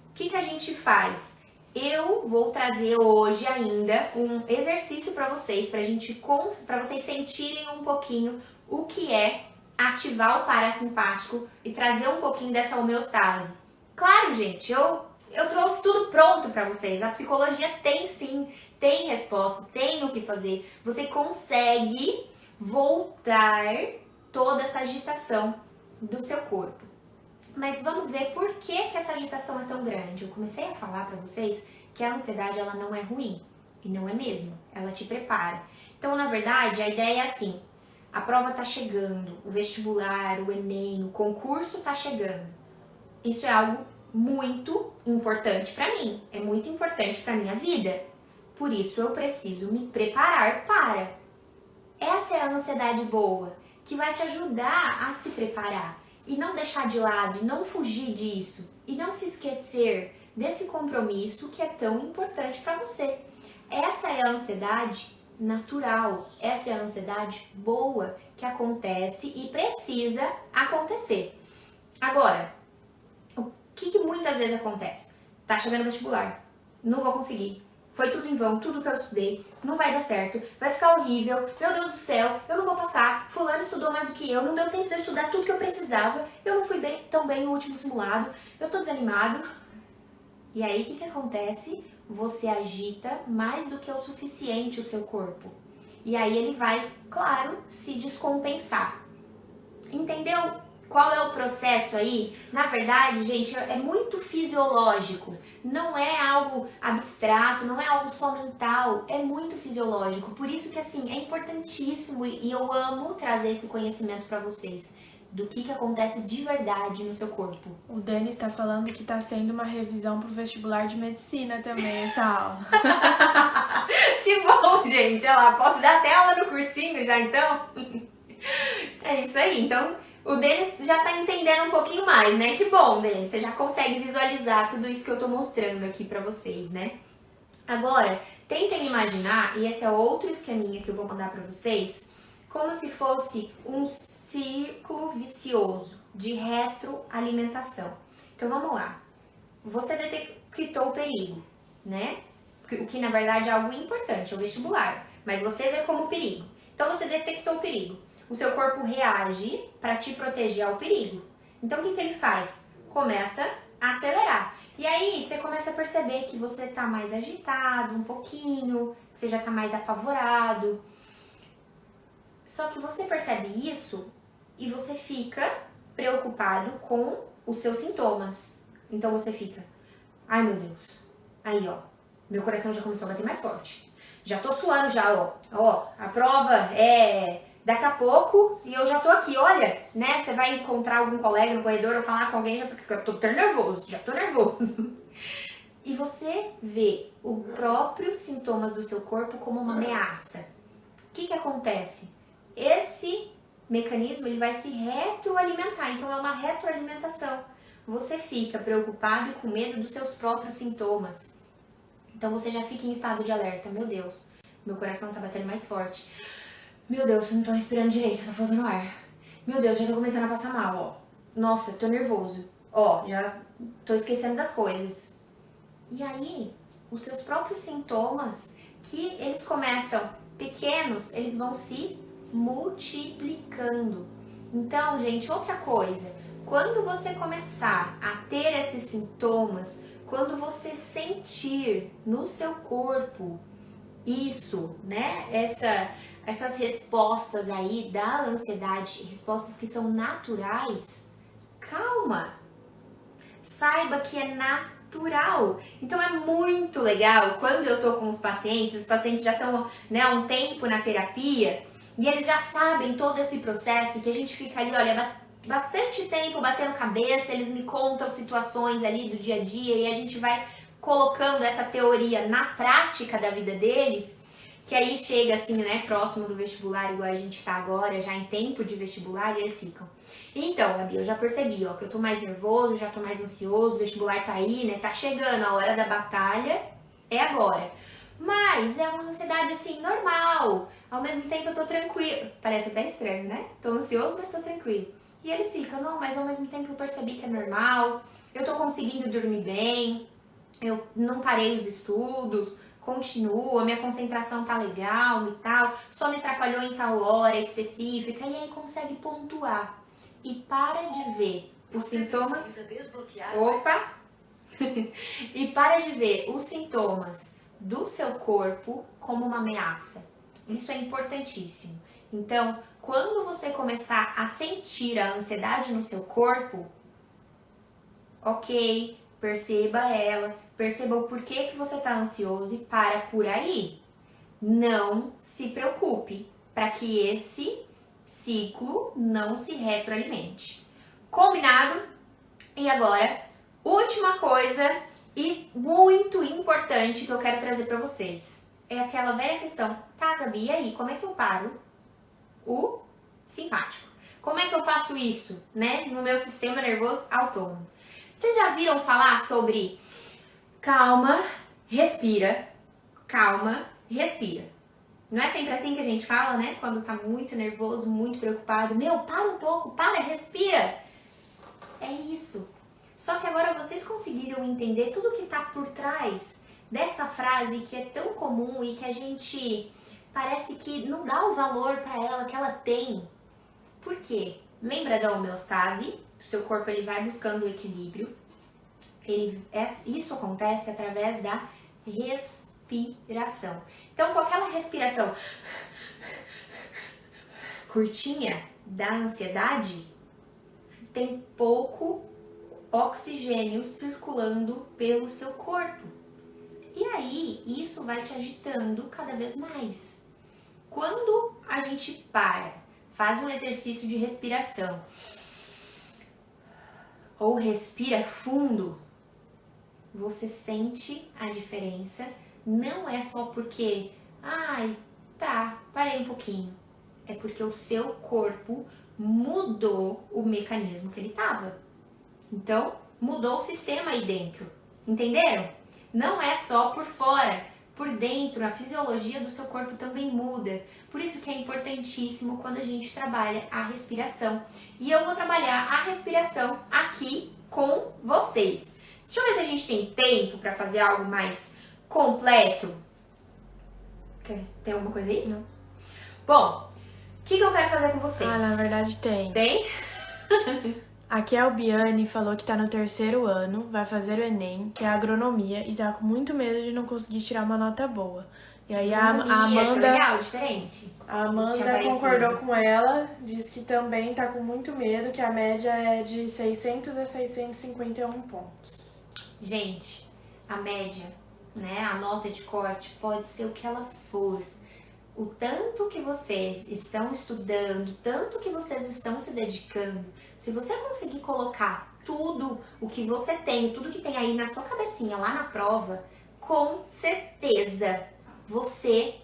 O que a gente faz? Eu vou trazer hoje ainda um exercício para vocês, para vocês sentirem um pouquinho o que é ativar o parasimpático e trazer um pouquinho dessa homeostase. Claro, gente, eu trouxe tudo pronto para vocês. A psicologia tem sim, tem resposta, tem o que fazer. Você consegue voltar toda essa agitação do seu corpo. Mas vamos ver por que essa agitação é tão grande. Eu comecei a falar para vocês que a ansiedade ela não é ruim. E não é mesmo. Ela te prepara. Então, na verdade, a ideia é assim. A prova tá chegando. O vestibular, o Enem, o concurso tá chegando. Isso é algo muito importante para mim. É muito importante para minha vida. Por isso, eu preciso me preparar para. Essa é a ansiedade boa, que vai te ajudar a se preparar. E não deixar de lado, e não fugir disso, e não se esquecer desse compromisso que é tão importante para você. Essa é a ansiedade natural, essa é a ansiedade boa que acontece e precisa acontecer. Agora, o que muitas vezes acontece? Tá chegando o vestibular, não vou conseguir. Foi tudo em vão, tudo que eu estudei, não vai dar certo, vai ficar horrível, meu Deus do céu, eu não vou passar, fulano estudou mais do que eu, não deu tempo de eu estudar tudo que eu precisava, eu não fui tão bem no último simulado, eu tô desanimado. E aí, o que acontece? Você agita mais do que o suficiente o seu corpo. E aí ele vai, claro, se descompensar. Entendeu? Qual é o processo aí? Na verdade, gente, é muito fisiológico. Não é algo abstrato, não é algo só mental. É muito fisiológico. Por isso que, assim, é importantíssimo e eu amo trazer esse conhecimento para vocês. Do que acontece de verdade no seu corpo.
O Dani está falando que está sendo uma revisão pro vestibular de medicina também, essa aula.
Que bom, gente. Olha lá, posso dar até aula no cursinho já, então? É isso aí. Então, o Denis já tá entendendo um pouquinho mais, né? Que bom, Denis. Você já consegue visualizar tudo isso que eu tô mostrando aqui pra vocês, né? Agora, tentem imaginar, e esse é outro esqueminha que eu vou mandar pra vocês, como se fosse um ciclo vicioso de retroalimentação. Então vamos lá. Você detectou o perigo, né? O que na verdade é algo importante, é o vestibular. Mas você vê como perigo. Então você detectou o perigo. O seu corpo reage para te proteger ao perigo. Então o que ele faz? Começa a acelerar. E aí você começa a perceber que você tá mais agitado um pouquinho, que você já tá mais apavorado. Só que você percebe isso e você fica preocupado com os seus sintomas. Então você fica, ai meu Deus, aí ó, meu coração já começou a bater mais forte. Já tô suando já, ó, a prova é daqui a pouco e eu já tô aqui, olha, né? Você vai encontrar algum colega no corredor ou falar com alguém, já fica, eu tô tão nervoso, já tô nervoso. E você vê os próprios sintomas do seu corpo como uma ameaça. O que acontece? Esse mecanismo ele vai se retroalimentar, então é uma retroalimentação. Você fica preocupado e com medo dos seus próprios sintomas. Então você já fica em estado de alerta. Meu Deus, meu coração tá batendo mais forte. Meu Deus, eu não tô respirando direito, tá faltando ar. Meu Deus, já tô começando a passar mal, ó. Nossa, tô nervoso. Ó, já tô esquecendo das coisas. E aí, os seus próprios sintomas, que eles começam pequenos, eles vão se multiplicando. Então, gente, outra coisa, quando você começar a ter esses sintomas, quando você sentir no seu corpo isso, né, essas respostas aí da ansiedade, respostas que são naturais, calma, saiba que é natural. Então é muito legal quando eu tô com os pacientes já estão, né, há um tempo na terapia, e eles já sabem todo esse processo, que a gente fica ali, olha, bastante tempo batendo cabeça, eles me contam situações ali do dia a dia e a gente vai colocando essa teoria na prática da vida deles, que aí chega assim, né, próximo do vestibular, igual a gente tá agora, já em tempo de vestibular, e eles ficam. Então, Gabi, eu já percebi, ó, que eu tô mais nervoso, já tô mais ansioso, o vestibular tá aí, né, tá chegando, a hora da batalha é agora. Mas é uma ansiedade assim, normal. Ao mesmo tempo eu tô tranquilo. Parece até estranho, né? Tô ansioso, mas tô tranquilo. E eles ficam, não, mas ao mesmo tempo eu percebi que é normal. Eu tô conseguindo dormir bem. Eu não parei os estudos. Continuo, a minha concentração tá legal e tal. Só me atrapalhou em tal hora específica. E aí consegue pontuar. E para de ver os sintomas. Opa! E para de ver os sintomas do seu corpo como uma ameaça. Isso é importantíssimo. Então, quando você começar a sentir a ansiedade no seu corpo, ok, perceba ela, perceba o porquê que você está ansioso e para por aí. Não se preocupe para que esse ciclo não se retroalimente. Combinado? E agora, última coisa e muito importante que eu quero trazer para vocês. É aquela velha questão, tá, Gabi, e aí, como é que eu paro o simpático? Como é que eu faço isso, né, no meu sistema nervoso autônomo? Vocês já viram falar sobre calma, respira, calma, respira? Não é sempre assim que a gente fala, né, quando tá muito nervoso, muito preocupado. Meu, para um pouco, para, respira. É isso. Só que agora vocês conseguiram entender tudo que tá por trás dessa frase que é tão comum e que a gente parece que não dá o valor para ela que ela tem. Por quê? Lembra da homeostase? O seu corpo ele vai buscando o equilíbrio. Isso acontece através da respiração. Então, com aquela respiração curtinha da ansiedade, tem pouco oxigênio circulando pelo seu corpo. E aí, isso vai te agitando cada vez mais. Quando a gente para, faz um exercício de respiração, ou respira fundo, você sente a diferença. Não é só porque, ai, tá, parei um pouquinho. É porque o seu corpo mudou o mecanismo que ele estava. Então, mudou o sistema aí dentro. Entenderam? Não é só por fora, por dentro, a fisiologia do seu corpo também muda. Por isso que é importantíssimo quando a gente trabalha a respiração. E eu vou trabalhar a respiração aqui com vocês. Deixa eu ver se a gente tem tempo para fazer algo mais completo. Tem alguma coisa aí?
Não.
Bom, o que eu quero fazer com vocês?
Ah, na verdade tem.
Tem?
Aqui a Albiane falou que tá no 3º ano, vai fazer o Enem, que é agronomia, e tá com muito medo de não conseguir tirar uma nota boa. E aí a Amanda...
legal, diferente.
A Amanda concordou com ela, disse que também tá com muito medo, que a média é de 600 a 651 pontos.
Gente, a média, né, a nota de corte pode ser o que ela for. O tanto que vocês estão estudando, tanto que vocês estão se dedicando, se você conseguir colocar tudo o que você tem, tudo que tem aí na sua cabecinha lá na prova, com certeza você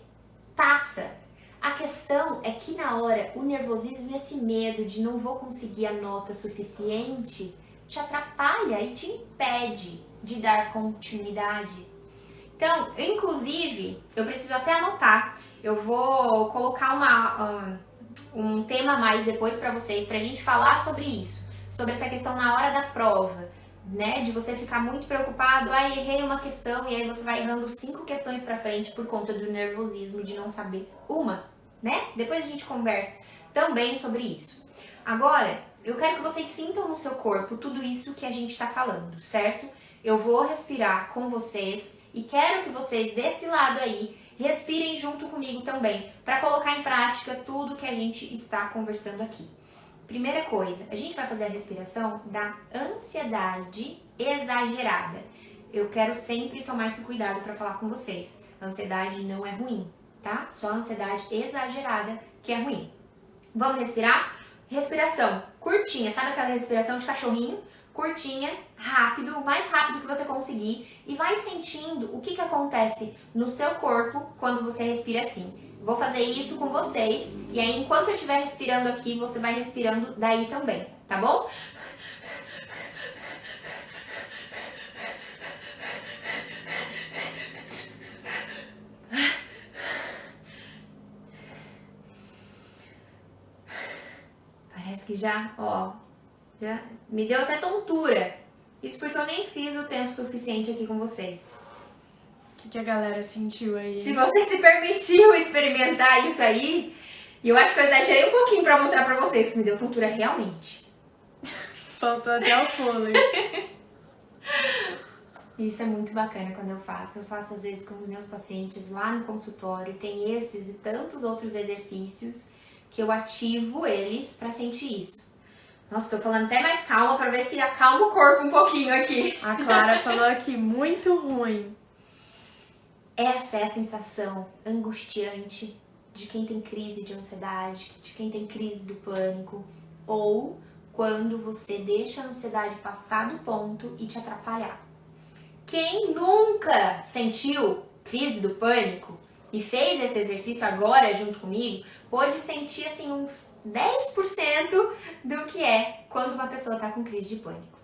passa. A questão é que na hora o nervosismo e esse medo de não vou conseguir a nota suficiente te atrapalha e te impede de dar continuidade. Então, inclusive, eu preciso até anotar. Eu vou colocar um tema a mais depois para vocês, pra gente falar sobre isso, sobre essa questão na hora da prova, né? De você ficar muito preocupado, errei uma questão e aí você vai errando 5 questões pra frente por conta do nervosismo de não saber uma, né? Depois a gente conversa também sobre isso. Agora, eu quero que vocês sintam no seu corpo tudo isso que a gente tá falando, certo? Eu vou respirar com vocês e quero que vocês desse lado aí respirem junto comigo também, para colocar em prática tudo que a gente está conversando aqui. Primeira coisa, a gente vai fazer a respiração da ansiedade exagerada. Eu quero sempre tomar esse cuidado para falar com vocês. A ansiedade não é ruim, tá? Só a ansiedade exagerada que é ruim. Vamos respirar? Respiração curtinha, sabe aquela respiração de cachorrinho? Curtinha, rápido, o mais rápido que você conseguir, e vai sentindo o que acontece no seu corpo quando você respira assim. Vou fazer isso com vocês, e aí enquanto eu estiver respirando aqui, você vai respirando daí também, tá bom? que já, ó, já me deu até tontura. Isso porque eu nem fiz o tempo suficiente aqui com vocês.
O que a galera sentiu aí?
Se você se permitiu experimentar isso aí, e eu acho que eu exagerei um pouquinho pra mostrar pra vocês que me deu tontura realmente.
Faltou até o fôlego.
Isso é muito bacana quando eu faço. Eu faço às vezes com os meus pacientes lá no consultório. Tem esses e tantos outros exercícios que eu ativo eles pra sentir isso. Nossa, tô falando até mais calma pra ver se acalma o corpo um pouquinho aqui.
A Clara falou aqui, muito ruim.
Essa é a sensação angustiante de quem tem crise de ansiedade, de quem tem crise do pânico, ou quando você deixa a ansiedade passar do ponto e te atrapalhar. Quem nunca sentiu crise do pânico e fez esse exercício agora junto comigo, pode sentir assim uns 10% do que é quando uma pessoa está com crise de pânico.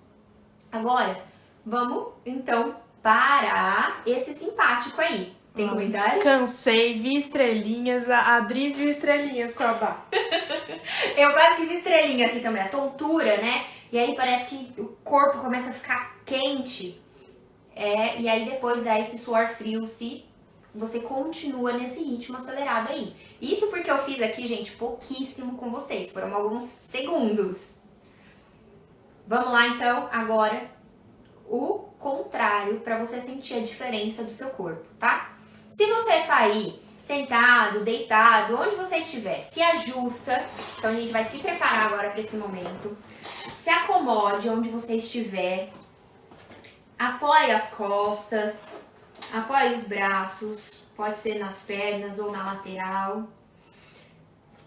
Agora, vamos então parar esse simpático aí. Tem comentário?
Cansei, vi estrelinhas, a Adri viu estrelinhas com a Bá.
Eu quase que vi estrelinha aqui também, a tontura, né? E aí parece que o corpo começa a ficar quente. E aí depois dá esse suor frio, se você continua nesse ritmo acelerado aí. Isso porque eu fiz aqui, gente, pouquíssimo com vocês. Foram alguns segundos. Vamos lá, então, agora o contrário, para você sentir a diferença do seu corpo, tá? Se você tá aí sentado, deitado, onde você estiver, se ajusta. Então a gente vai se preparar agora para esse momento. Se acomode onde você estiver. Apoie as costas, apoie os braços, pode ser nas pernas ou na lateral.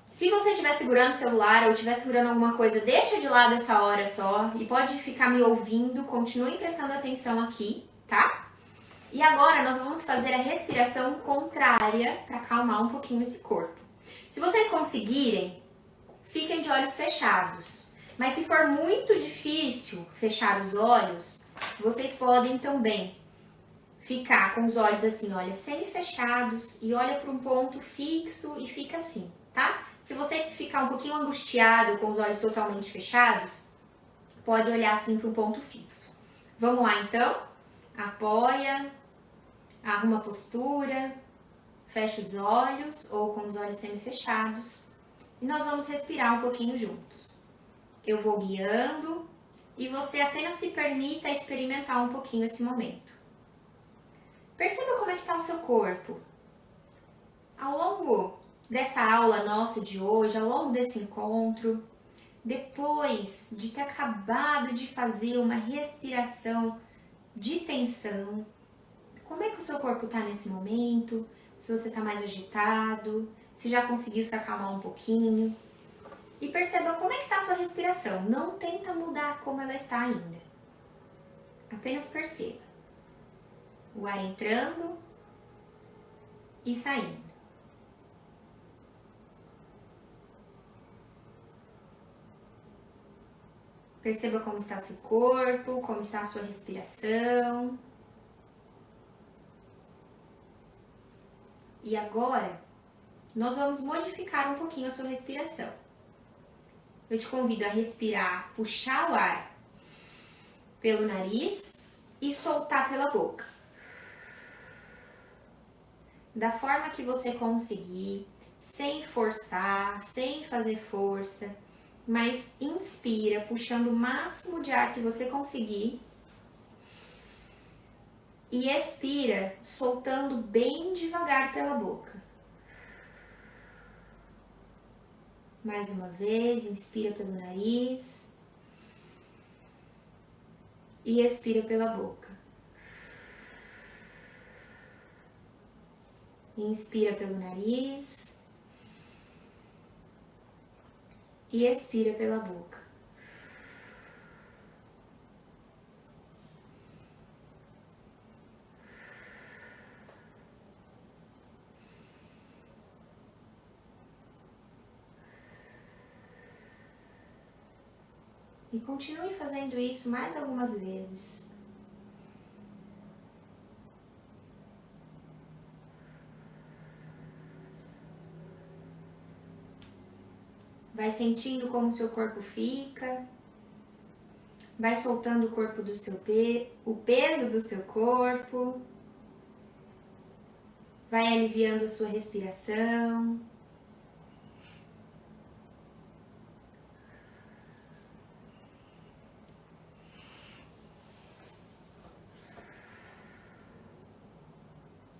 Se você estiver segurando o celular ou estiver segurando alguma coisa, deixa de lado essa hora só e pode ficar me ouvindo, continue prestando atenção aqui, tá? E agora nós vamos fazer a respiração contrária para acalmar um pouquinho esse corpo. Se vocês conseguirem, fiquem de olhos fechados. Mas se for muito difícil fechar os olhos, vocês podem também ficar com os olhos assim, olha, semi-fechados e olha para um ponto fixo e fica assim, tá? Se você ficar um pouquinho angustiado com os olhos totalmente fechados, pode olhar assim para um ponto fixo. Vamos lá então? Apoia, arruma a postura, fecha os olhos ou com os olhos semi-fechados e nós vamos respirar um pouquinho juntos. Eu vou guiando e você apenas se permita experimentar um pouquinho esse momento. Perceba como é que está o seu corpo. Ao longo dessa aula nossa de hoje, ao longo desse encontro, depois de ter acabado de fazer uma respiração de tensão, como é que o seu corpo está nesse momento? Se você está mais agitado, se já conseguiu se acalmar um pouquinho. E perceba como é que está a sua respiração. Não tenta mudar como ela está ainda. Apenas perceba. O ar entrando e saindo. Perceba como está seu corpo, como está a sua respiração. E agora, nós vamos modificar um pouquinho a sua respiração. Eu te convido a respirar, puxar o ar pelo nariz e soltar pela boca. Da forma que você conseguir, sem forçar, sem fazer força, mas inspira, puxando o máximo de ar que você conseguir. E expira, soltando bem devagar pela boca. Mais uma vez, inspira pelo nariz e expira pela boca. Inspira pelo nariz e expira pela boca. E continue fazendo isso mais algumas vezes. Vai sentindo como o seu corpo fica. Vai soltando o corpo do seu o peso do seu corpo. Vai aliviando a sua respiração.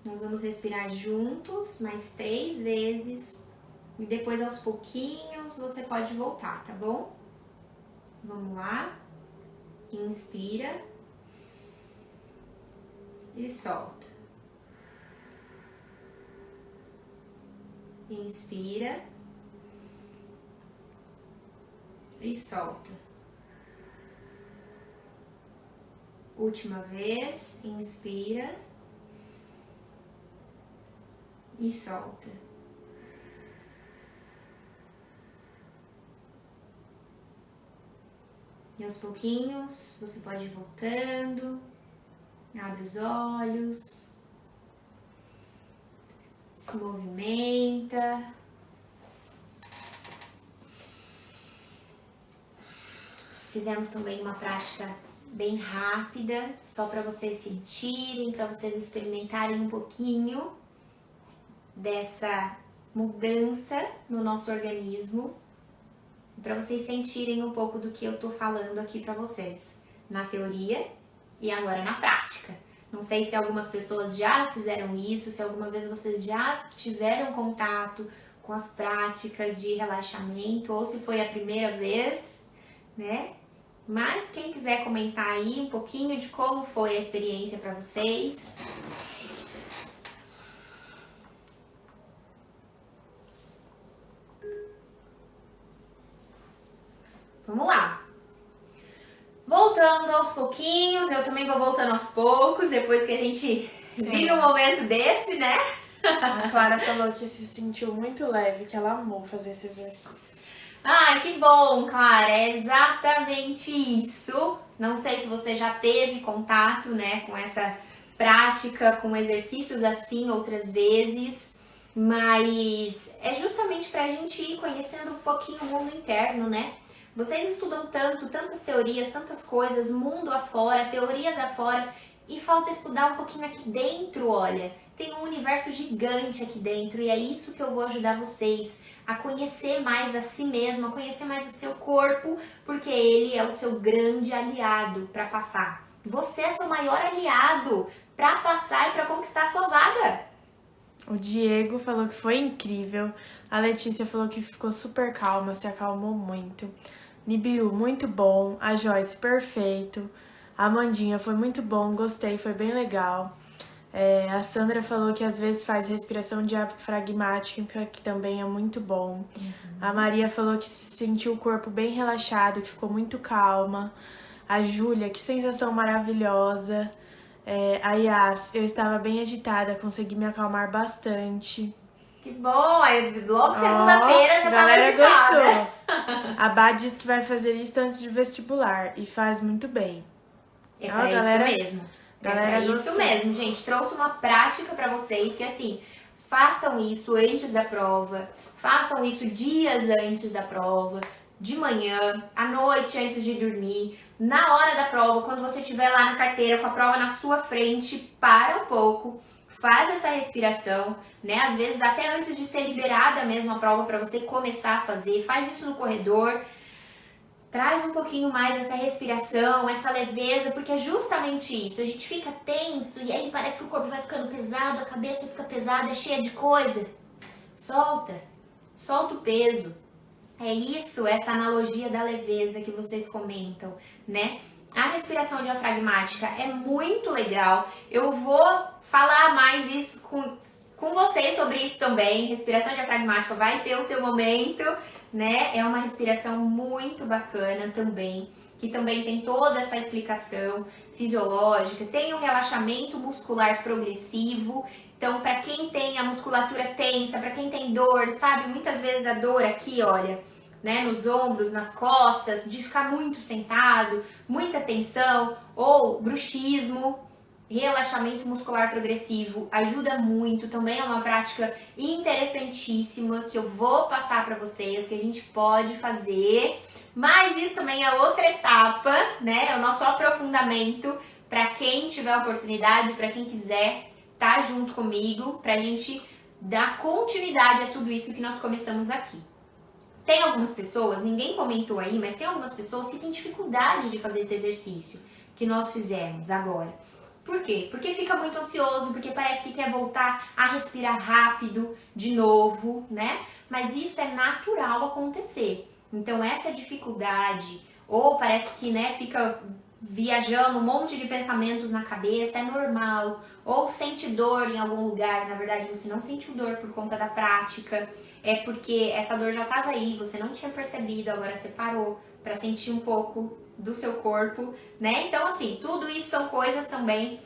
Nós vamos respirar juntos mais 3 vezes e depois aos pouquinhos você pode voltar, tá bom? Vamos lá. Inspira e solta. Inspira e solta. Última vez, inspira e solta. E aos pouquinhos você pode ir voltando, abre os olhos, se movimenta. Fizemos também uma prática bem rápida, só para vocês sentirem, para vocês experimentarem um pouquinho dessa mudança no nosso organismo, para vocês sentirem um pouco do que eu tô falando aqui para vocês, na teoria e agora na prática. Não sei se algumas pessoas já fizeram isso, se alguma vez vocês já tiveram contato com as práticas de relaxamento ou se foi a primeira vez, né? Mas quem quiser comentar aí um pouquinho de como foi a experiência para vocês. Vamos lá. Voltando aos pouquinhos, eu também vou voltando aos poucos, depois que a gente vive um momento desse, né?
A Clara falou que se sentiu muito leve, que ela amou fazer esse exercício.
Ai, que bom, Clara, é exatamente isso. Não sei se você já teve contato, né, com essa prática, com exercícios assim outras vezes, mas é justamente pra gente ir conhecendo um pouquinho o mundo interno, né? Vocês estudam tantas teorias, tantas coisas, mundo afora, teorias afora, e falta estudar um pouquinho aqui dentro, olha. Tem um universo gigante aqui dentro e é isso que eu vou ajudar vocês a conhecer mais a si mesmo, a conhecer mais o seu corpo, porque ele é o seu grande aliado para passar. Você é seu maior aliado para passar e para conquistar a sua vaga.
O Diego falou que foi incrível. A Letícia falou que ficou super calma, se acalmou muito. Nibiru, muito bom. A Joyce, perfeito. A Amandinha, foi muito bom, gostei, foi bem legal. A Sandra falou que às vezes faz respiração diafragmática, que também é muito bom. A Maria falou que sentiu o corpo bem relaxado, que ficou muito calma. A Júlia, que sensação maravilhosa. A Yas, eu estava bem agitada, consegui me acalmar bastante.
Que bom, aí logo segunda-feira já tava agitada.
Gostou. A Bá diz que vai fazer isso antes de vestibular e faz muito bem.
É pra isso mesmo.
Galera,
isso mesmo, gente. Trouxe uma prática pra vocês que, assim, façam isso antes da prova, façam isso dias antes da prova, de manhã, à noite antes de dormir, na hora da prova, quando você estiver lá na carteira com a prova na sua frente, para um pouco, faz essa respiração, né? Às vezes até antes de ser liberada mesmo a prova para você começar a fazer, faz isso no corredor. Traz um pouquinho mais essa respiração, essa leveza, porque é justamente isso. A gente fica tenso e aí parece que o corpo vai ficando pesado, a cabeça fica pesada, cheia de coisa. Solta o peso. É isso, essa analogia da leveza que vocês comentam, né? A respiração diafragmática é muito legal. Eu vou falar mais isso com vocês sobre isso também. Respiração diafragmática vai ter o seu momento, né? É uma respiração muito bacana também, que também tem toda essa explicação fisiológica, tem o relaxamento muscular progressivo. Então, para quem tem a musculatura tensa, para quem tem dor, sabe? Muitas vezes a dor aqui, olha, né, nos ombros, nas costas, de ficar muito sentado, muita tensão ou bruxismo, relaxamento muscular progressivo, ajuda muito, também é uma prática interessantíssima que eu vou passar para vocês, que a gente pode fazer, mas isso também é outra etapa, né? É o nosso aprofundamento para quem tiver oportunidade, para quem quiser tá junto comigo, pra gente dar continuidade a tudo isso que nós começamos aqui. Tem algumas pessoas, ninguém comentou aí, mas tem algumas pessoas que têm dificuldade de fazer esse exercício que nós fizemos agora. Por quê? Porque fica muito ansioso, porque parece que quer voltar a respirar rápido de novo, né? Mas isso é natural acontecer. Então essa dificuldade, ou parece que, né, fica viajando um monte de pensamentos na cabeça, é normal. Ou sente dor em algum lugar, na verdade você não sentiu dor por conta da prática, é porque essa dor já estava aí, você não tinha percebido, agora você parou para sentir um pouco do seu corpo, né? Então assim, tudo isso são coisas também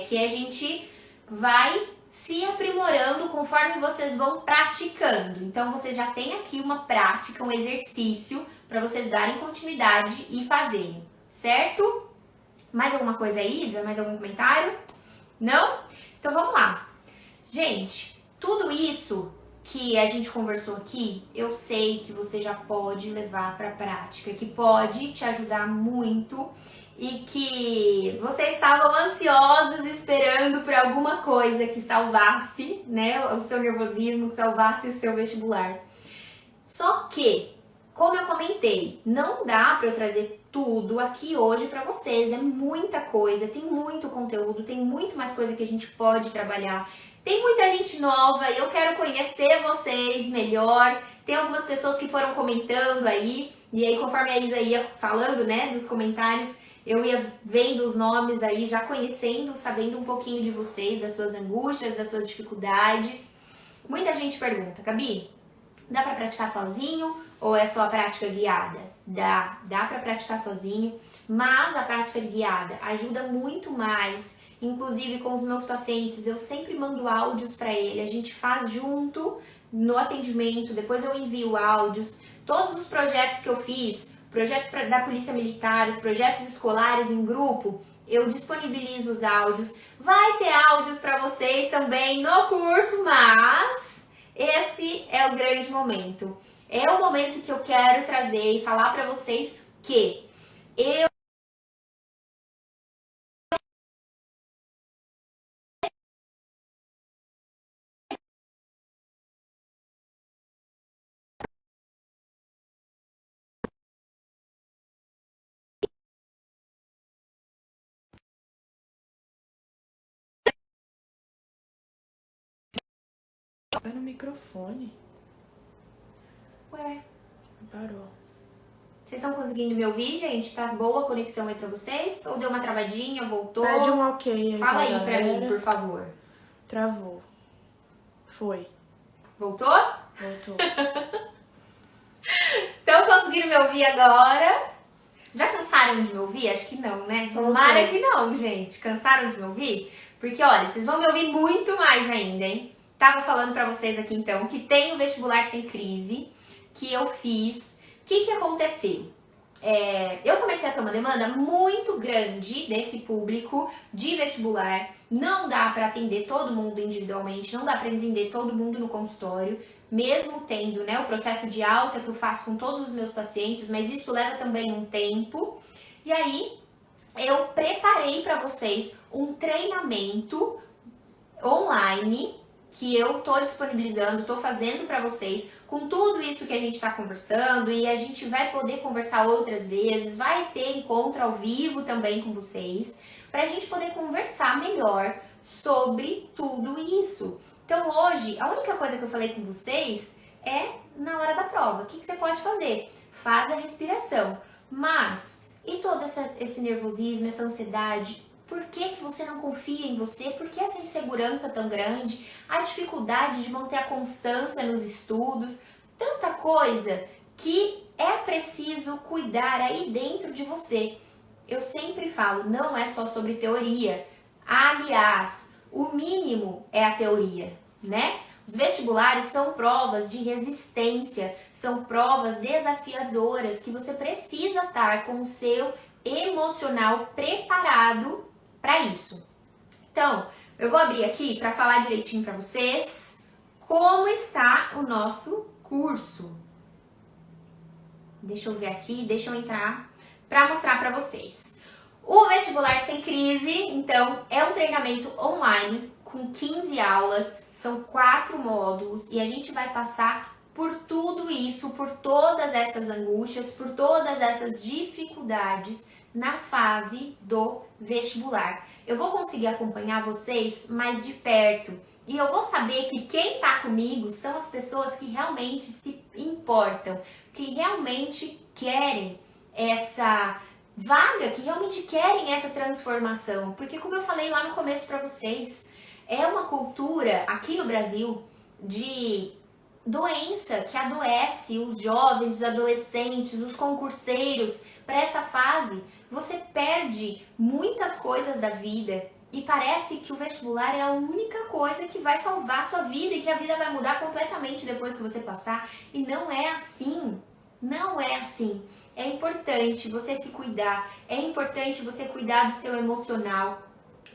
que a gente vai se aprimorando conforme vocês vão praticando. Então vocês já têm aqui uma prática, um exercício para vocês darem continuidade e fazerem, certo? Mais alguma coisa aí, Isa? Mais algum comentário? Não? Então vamos lá. Gente, tudo isso que a gente conversou aqui, eu sei que você já pode levar para a prática, que pode te ajudar muito e que vocês estavam ansiosos esperando por alguma coisa que salvasse, né, o seu nervosismo, que salvasse o seu vestibular. Só que, como eu comentei, não dá para eu trazer tudo aqui hoje para vocês, é muita coisa, tem muito conteúdo, tem muito mais coisa que a gente pode trabalhar. Tem muita gente nova e eu quero conhecer vocês melhor. Tem algumas pessoas que foram comentando aí, e aí conforme a Isa ia falando, né, dos comentários, eu ia vendo os nomes aí, já conhecendo, sabendo um pouquinho de vocês, das suas angústias, das suas dificuldades. Muita gente pergunta, Gabi, dá para praticar sozinho ou é só a prática guiada? Dá para praticar sozinho, mas a prática guiada ajuda muito mais. Inclusive com os meus pacientes, eu sempre mando áudios para ele, a gente faz junto no atendimento, depois eu envio áudios. Todos os projetos que eu fiz, projeto da Polícia Militar, os projetos escolares em grupo, eu disponibilizo os áudios. Vai ter áudios para vocês também no curso, mas esse é o grande momento. É o momento que eu quero trazer e falar para vocês que eu
Tá no microfone.
Ué,
Parou.
vocês estão conseguindo me ouvir, gente? Tá boa a conexão aí pra vocês? Ou deu uma travadinha, voltou?
Pede um ok aí.
Fala aí
galera.
pra mim, por favor.
Travou. Foi.
Voltou?
Voltou.
Então conseguiram me ouvir agora? Já cansaram de me ouvir? Acho que não, né? Tomara que não, gente. Cansaram de me ouvir? Porque, olha, vocês vão me ouvir muito mais ainda, hein? Tava falando pra vocês aqui, então, que tem o vestibular sem crise, que eu fiz. O que aconteceu? Eu comecei a ter uma demanda muito grande desse público de vestibular. Não dá para atender todo mundo individualmente, não dá para atender todo mundo no consultório, mesmo tendo, né, o processo de alta que eu faço com todos os meus pacientes, mas isso leva também um tempo. E aí eu preparei para vocês um treinamento online que eu tô disponibilizando, tô fazendo para vocês, com tudo isso que a gente tá conversando, e a gente vai poder conversar outras vezes, vai ter encontro ao vivo também com vocês, pra gente poder conversar melhor sobre tudo isso. Então hoje, a única coisa que eu falei com vocês é na hora da prova. O que você pode fazer? Faz a respiração. Mas, e todo esse nervosismo, essa ansiedade? Por que você não confia em você? Por que essa insegurança tão grande? A dificuldade de manter a constância nos estudos? Tanta coisa que é preciso cuidar aí dentro de você. Eu sempre falo, não é só sobre teoria. Aliás, o mínimo é a teoria, né? Os vestibulares são provas de resistência, são provas desafiadoras que você precisa estar com o seu emocional preparado para isso. Então, eu vou abrir aqui para falar direitinho para vocês como está o nosso curso. Deixa eu ver aqui, deixa eu entrar para mostrar para vocês. O Vestibular Sem Crise, então, é um treinamento online com 15 aulas, são 4 módulos e a gente vai passar por tudo isso, por todas essas angústias, por todas essas dificuldades na fase do vestibular. Eu vou conseguir acompanhar vocês mais de perto e eu vou saber que quem está comigo são as pessoas que realmente se importam, que realmente querem essa vaga, que realmente querem essa transformação. Porque como eu falei lá no começo para vocês, é uma cultura aqui no Brasil de doença que adoece os jovens, os adolescentes, os concurseiros para essa fase. Você perde muitas coisas da vida e parece que o vestibular é a única coisa que vai salvar a sua vida e que a vida vai mudar completamente depois que você passar. E não é assim. Não é assim. É importante você se cuidar, é importante você cuidar do seu emocional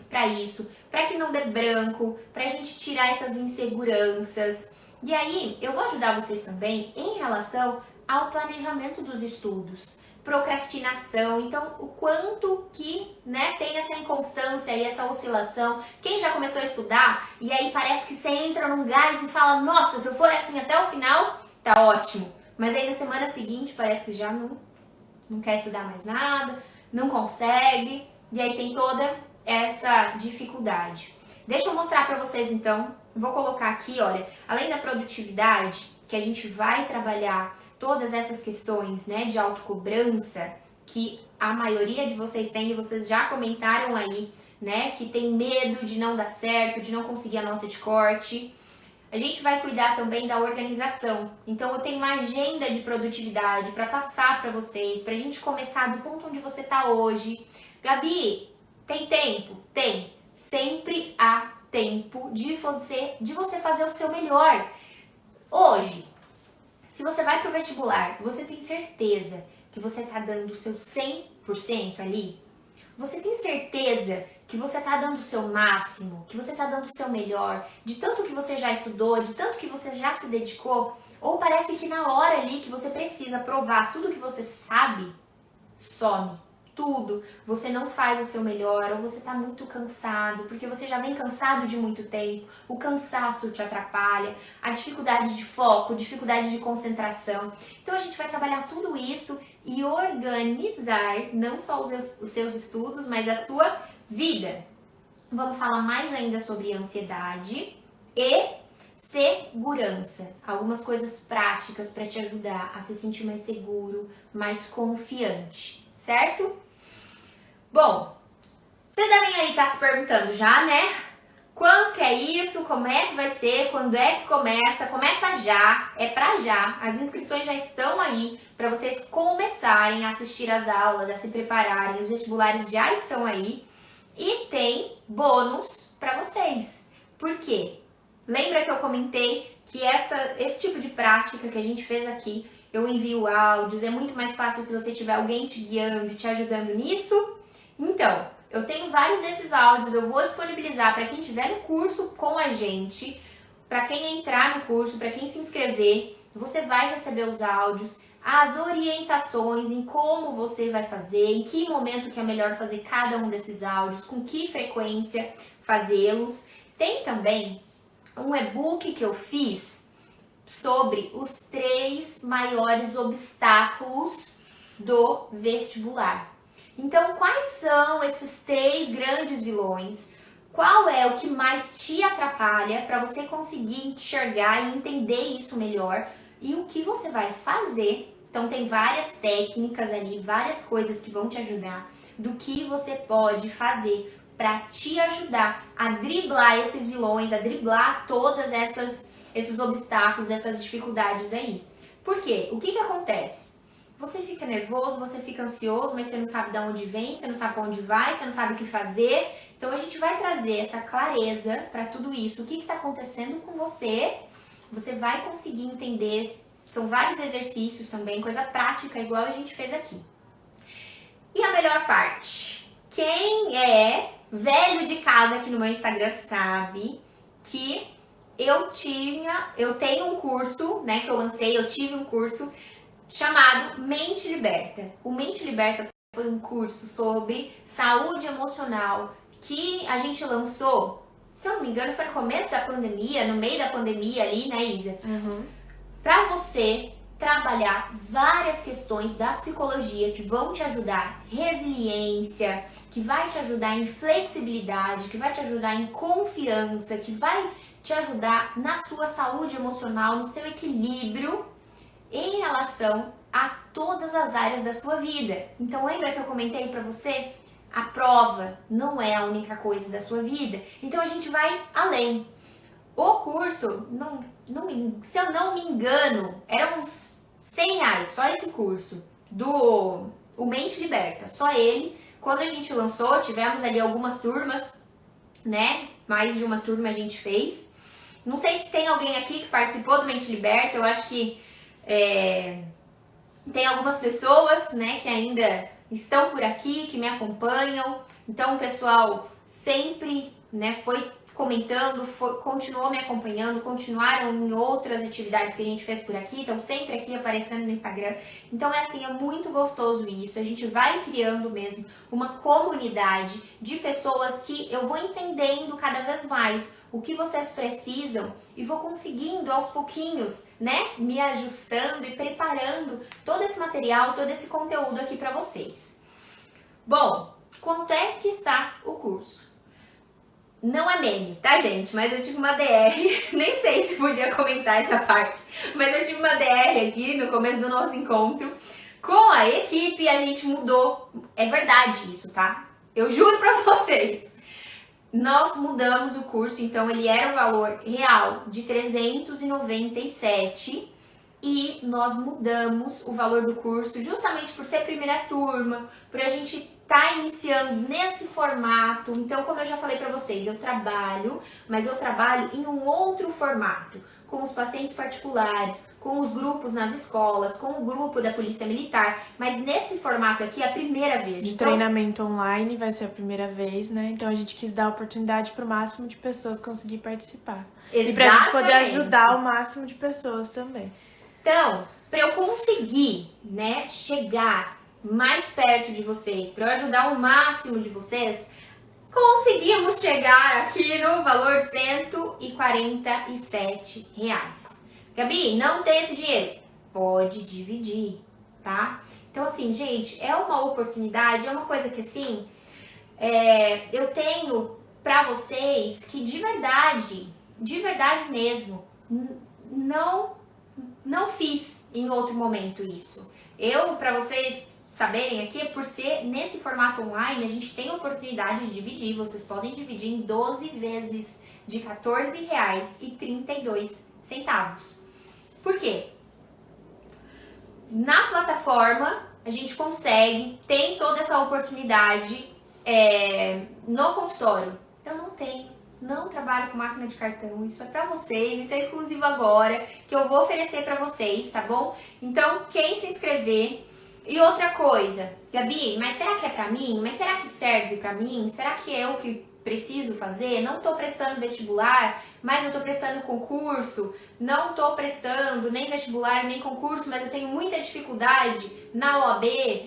para isso, para que não dê branco, para a gente tirar essas inseguranças. E aí, eu vou ajudar vocês também em relação ao planejamento dos estudos, procrastinação, então o quanto que, tem essa inconstância e essa oscilação. Quem já começou a estudar e aí parece que você entra num gás e fala, nossa, se eu for assim até o final, tá ótimo. Mas aí na semana seguinte parece que já não quer estudar mais nada, não consegue, e aí tem toda essa dificuldade. Deixa eu mostrar para vocês então, vou colocar aqui, olha, além da produtividade, que a gente vai trabalhar todas essas questões, de autocobrança, que a maioria de vocês tem, e vocês já comentaram aí, que tem medo de não dar certo, de não conseguir a nota de corte. A gente vai cuidar também da organização. Então eu tenho uma agenda de produtividade para passar para vocês, para a gente começar do ponto onde você está hoje. Gabi, tem tempo? Tem. Sempre há tempo de você fazer o seu melhor. Hoje, se você vai para o vestibular, você tem certeza que você está dando o seu 100% ali? Você tem certeza que você está dando o seu máximo, que você está dando o seu melhor, de tanto que você já estudou, de tanto que você já se dedicou? Ou parece que na hora ali que você precisa provar tudo que você sabe, some tudo, você não faz o seu melhor, ou você está muito cansado, porque você já vem cansado de muito tempo, o cansaço te atrapalha, a dificuldade de foco, dificuldade de concentração. Então a gente vai trabalhar tudo isso e organizar não só os seus estudos, mas a sua vida. Vamos falar mais ainda sobre ansiedade e segurança. Algumas coisas práticas para te ajudar a se sentir mais seguro, mais confiante, certo? Bom, vocês devem aí estar se perguntando já, Quando que é isso? Como é que vai ser? Quando é que começa? Começa já, é pra já. As inscrições já estão aí para vocês começarem a assistir às aulas, a se prepararem. Os vestibulares já estão aí. E tem bônus para vocês. Por quê? Lembra que eu comentei que esse tipo de prática que a gente fez aqui, eu envio áudios, é muito mais fácil se você tiver alguém te guiando, te ajudando nisso? Então, eu tenho vários desses áudios, eu vou disponibilizar para quem estiver no curso com a gente, para quem entrar no curso, para quem se inscrever, você vai receber os áudios, as orientações em como você vai fazer, em que momento que é melhor fazer cada um desses áudios, com que frequência fazê-los. Tem também um e-book que eu fiz sobre os 3 maiores obstáculos do vestibular. Então, quais são esses 3 grandes vilões? Qual é o que mais te atrapalha para você conseguir enxergar e entender isso melhor? E o que você vai fazer? Então, tem várias técnicas ali, várias coisas que vão te ajudar do que você pode fazer para te ajudar a driblar esses vilões, a driblar todas esses obstáculos, essas dificuldades aí. Por quê? O que acontece? Você fica nervoso, você fica ansioso, mas você não sabe de onde vem, você não sabe para onde vai, você não sabe o que fazer. Então a gente vai trazer essa clareza para tudo isso. O que está acontecendo com você? Você vai conseguir entender. São vários exercícios também, coisa prática, igual a gente fez aqui. E a melhor parte? Quem é velho de casa aqui no meu Instagram sabe que eu tenho um curso, né, que eu lancei, eu tive um curso chamado Mente Liberta. O Mente Liberta foi um curso sobre saúde emocional que a gente lançou, se eu não me engano, foi no começo da pandemia, no meio da pandemia ali, né, Isa? Pra você trabalhar várias questões da psicologia que vão te ajudar, resiliência, que vai te ajudar em flexibilidade, que vai te ajudar em confiança, que vai te ajudar na sua saúde emocional, no seu equilíbrio em relação a todas as áreas da sua vida. Então lembra que eu comentei pra você? A prova não é a única coisa da sua vida. Então a gente vai além. O curso, se eu não me engano, era uns R$100, só esse curso do o Mente Liberta, só ele. Quando a gente lançou, tivemos ali algumas turmas, né? Mais de uma turma a gente fez. Não sei se tem alguém aqui que participou do Mente Liberta, eu acho que tem algumas pessoas, né, que ainda estão por aqui, que me acompanham. Então o pessoal sempre, né, foi comentando, continuou me acompanhando, continuaram em outras atividades que a gente fez por aqui, estão sempre aqui aparecendo no Instagram. Então é assim, é muito gostoso isso. A gente vai criando mesmo uma comunidade de pessoas que eu vou entendendo cada vez mais o que vocês precisam e vou conseguindo aos pouquinhos, né, me ajustando e preparando todo esse material, todo esse conteúdo aqui para vocês. Bom, quanto é que está o curso? Não é meme, tá, gente? Mas eu tive uma DR, nem sei se podia comentar essa parte, mas eu tive uma DR aqui no começo do nosso encontro com a equipe e a gente mudou. É verdade isso, tá? Eu juro pra vocês. Nós mudamos o curso, então ele era o valor real de 397 e nós mudamos o valor do curso justamente por ser primeira turma, por a gente tá iniciando nesse formato. Então, como eu já falei pra vocês, eu trabalho em um outro formato, com os pacientes particulares, com os grupos nas escolas, com o grupo da Polícia Militar, mas nesse formato aqui é a primeira vez.
De treinamento online vai ser a primeira vez, né? Então a gente quis dar oportunidade para o máximo de pessoas conseguir participar.
Exatamente.
E pra gente poder ajudar o máximo de pessoas também.
Então, para eu conseguir, né, chegar mais perto de vocês, para eu ajudar o máximo de vocês, conseguimos chegar aqui no valor de R$147. Gabi, não tem esse dinheiro? Pode dividir, tá? Então, assim, gente, é uma oportunidade, é uma coisa que, assim, eu tenho pra vocês que de verdade mesmo, não fiz em outro momento isso. Pra vocês saberem aqui, por ser nesse formato online, a gente tem a oportunidade de dividir. Vocês podem dividir em 12 vezes de R$14,32. Por quê? Na plataforma, a gente consegue, tem toda essa oportunidade no consultório. Eu não tenho. Não trabalho com máquina de cartão, isso é pra vocês, isso é exclusivo agora, que eu vou oferecer pra vocês, tá bom? Então, quem se inscrever... E outra coisa, Gabi, mas será que é pra mim? Mas será que serve pra mim? Será que é o que preciso fazer? Não tô prestando vestibular, mas eu tô prestando concurso. Não tô prestando nem vestibular, nem concurso, mas eu tenho muita dificuldade na OAB.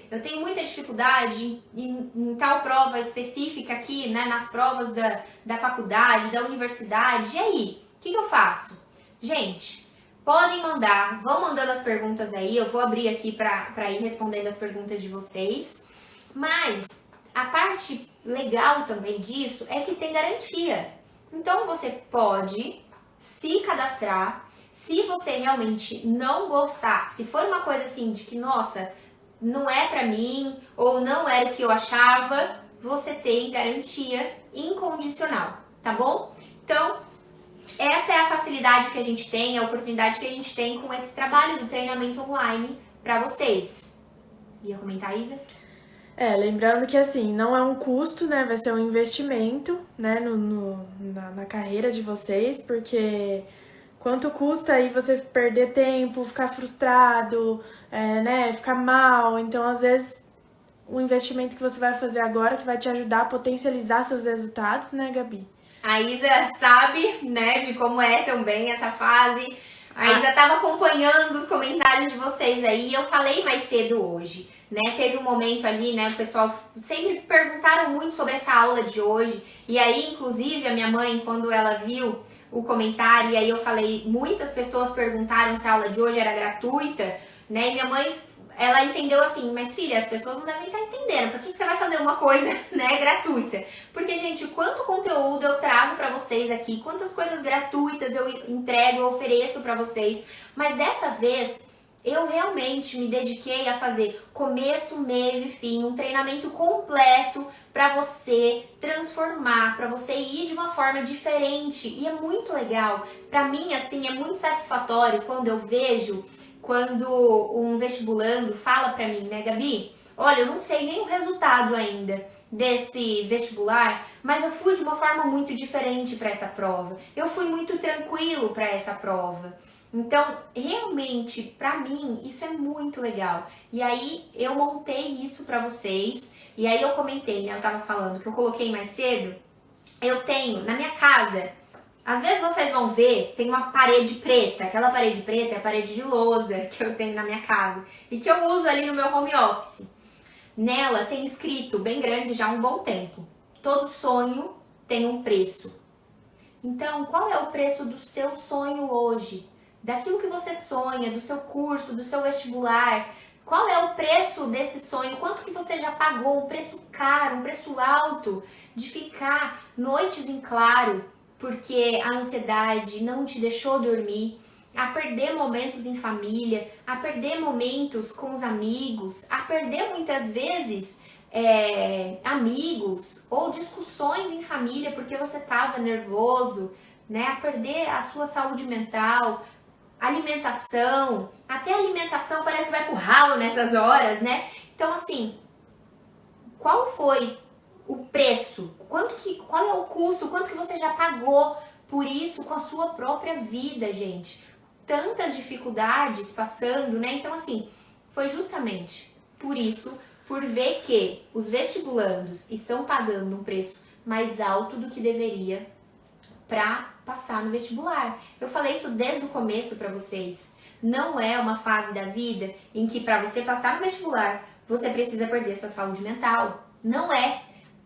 Eu tenho muita dificuldade em tal prova específica aqui, né? Nas provas da faculdade, da universidade. E aí, o que eu faço? Gente... Podem mandar, vão mandando as perguntas aí, eu vou abrir aqui para ir respondendo as perguntas de vocês. Mas a parte legal também disso é que tem garantia. Então você pode se cadastrar, se você realmente não gostar, se for uma coisa assim de que, nossa, não é pra mim ou não era o que eu achava, você tem garantia incondicional, tá bom? Então... essa é a facilidade que a gente tem, a oportunidade que a gente tem com esse trabalho do treinamento online para vocês. Ia comentar, Isa?
Lembrando que assim, não é um custo, né? Vai ser um investimento, né? Na carreira de vocês, porque quanto custa aí você perder tempo, ficar frustrado, né? Ficar mal. Então, às vezes, um investimento que você vai fazer agora que vai te ajudar a potencializar seus resultados, né, Gabi?
A Isa sabe, né, de como é também essa fase. A Isa estava acompanhando os comentários de vocês aí. Eu falei mais cedo hoje, né? Teve um momento ali, né? O pessoal sempre perguntaram muito sobre essa aula de hoje. E aí, inclusive, a minha mãe, quando ela viu o comentário, e aí eu falei, muitas pessoas perguntaram se a aula de hoje era gratuita, né? E minha mãe, ela entendeu assim, mas filha, as pessoas não devem estar entendendo. Por que você vai fazer uma coisa, né, gratuita? Porque, gente, quanto conteúdo eu trago pra vocês aqui, quantas coisas gratuitas eu entrego, eu ofereço pra vocês. Mas dessa vez, eu realmente me dediquei a fazer começo, meio e fim, um treinamento completo pra você transformar, pra você ir de uma forma diferente. E é muito legal. Pra mim, assim, é muito satisfatório quando eu vejo, quando um vestibulando fala pra mim, né, Gabi? Olha, eu não sei nem o resultado ainda desse vestibular, mas eu fui de uma forma muito diferente para essa prova. Eu fui muito tranquilo para essa prova. Então, realmente, pra mim, isso é muito legal. E aí, eu montei isso pra vocês. E aí, eu comentei, né? Eu tava falando que eu coloquei mais cedo. Eu tenho, na minha casa, às vezes vocês vão ver, tem uma parede preta. Aquela parede preta é a parede de lousa que eu tenho na minha casa. E que eu uso ali no meu home office. Nela tem escrito, bem grande já há um bom tempo, todo sonho tem um preço. Então, qual é o preço do seu sonho hoje? Daquilo que você sonha, do seu curso, do seu vestibular? Qual é o preço desse sonho? Quanto que você já pagou? Um preço caro, um preço alto de ficar noites em claro porque a ansiedade não te deixou dormir, a perder momentos em família, a perder momentos com os amigos, a perder muitas vezes amigos ou discussões em família porque você estava nervoso, né? A perder a sua saúde mental, alimentação, até a alimentação parece que vai pro ralo nessas horas, né? Então, assim, qual foi o preço? Qual é o custo? Quanto que você já pagou por isso com a sua própria vida, gente? Tantas dificuldades passando, né? Então, assim, foi justamente por isso, por ver que os vestibulandos estão pagando um preço mais alto do que deveria para passar no vestibular. Eu falei isso desde o começo para vocês. Não é uma fase da vida em que para você passar no vestibular, você precisa perder sua saúde mental. Não é.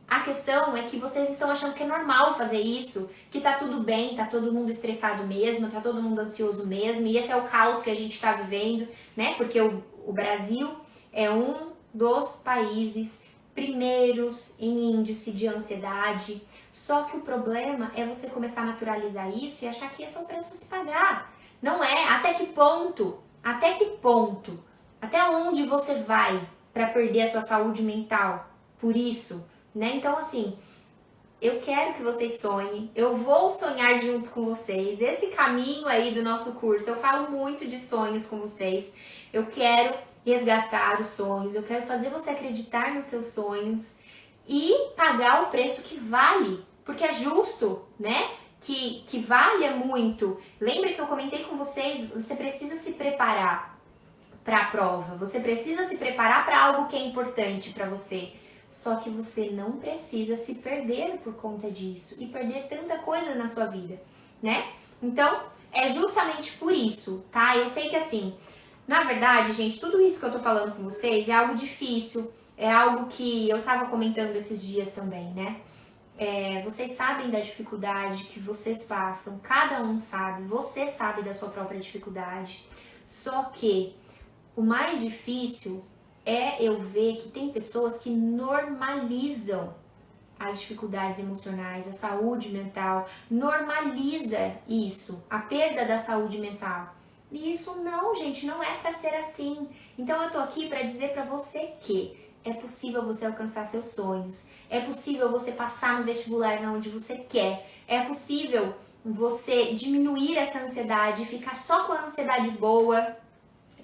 A questão é que vocês estão achando que é normal fazer isso, que tá tudo bem, tá todo mundo estressado mesmo, tá todo mundo ansioso mesmo, e esse é o caos que a gente tá vivendo, né? Porque o Brasil é um dos países primeiros em índice de ansiedade. Só que o problema é você começar a naturalizar isso e achar que esse é o preço a se pagar. Não é. Até que ponto? Até que ponto? Até onde você vai para perder a sua saúde mental por isso? Né? Então, assim, eu quero que vocês sonhem, eu vou sonhar junto com vocês. Esse caminho aí do nosso curso, eu falo muito de sonhos com vocês. Eu quero resgatar os sonhos, eu quero fazer você acreditar nos seus sonhos e pagar o preço que vale, porque é justo, né? Que valha muito. Lembra que eu comentei com vocês, você precisa se preparar para a prova, você precisa se preparar para algo que é importante para você. Só que você não precisa se perder por conta disso e perder tanta coisa na sua vida, né? Então, é justamente por isso, tá? Eu sei que assim, na verdade, gente, tudo isso que eu tô falando com vocês é algo difícil, é algo que eu tava comentando esses dias também, né? Vocês sabem da dificuldade que vocês passam, cada um sabe, você sabe da sua própria dificuldade. Só que o mais difícil é eu ver que tem pessoas que normalizam as dificuldades emocionais, a saúde mental, normaliza isso, a perda da saúde mental. E isso não, gente, não é pra ser assim. Então eu tô aqui pra dizer pra você que é possível você alcançar seus sonhos, é possível você passar no vestibular onde você quer, é possível você diminuir essa ansiedade, ficar só com a ansiedade boa.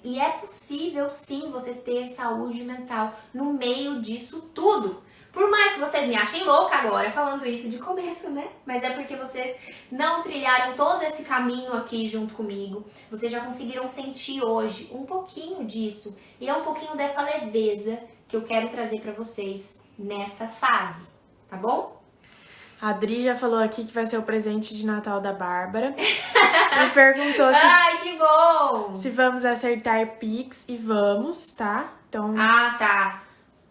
E é possível sim você ter saúde mental no meio disso tudo. Por mais que vocês me achem louca agora falando isso de começo, né? Mas é porque vocês não trilharam todo esse caminho aqui junto comigo. Vocês já conseguiram sentir hoje um pouquinho disso. E é um pouquinho dessa leveza que eu quero trazer para vocês nessa fase, tá bom?
A Adri já falou aqui que vai ser o presente de Natal da Bárbara. Me perguntou
Ai, que bom!
se vamos acertar Pix, e vamos, tá? Então,
Tá.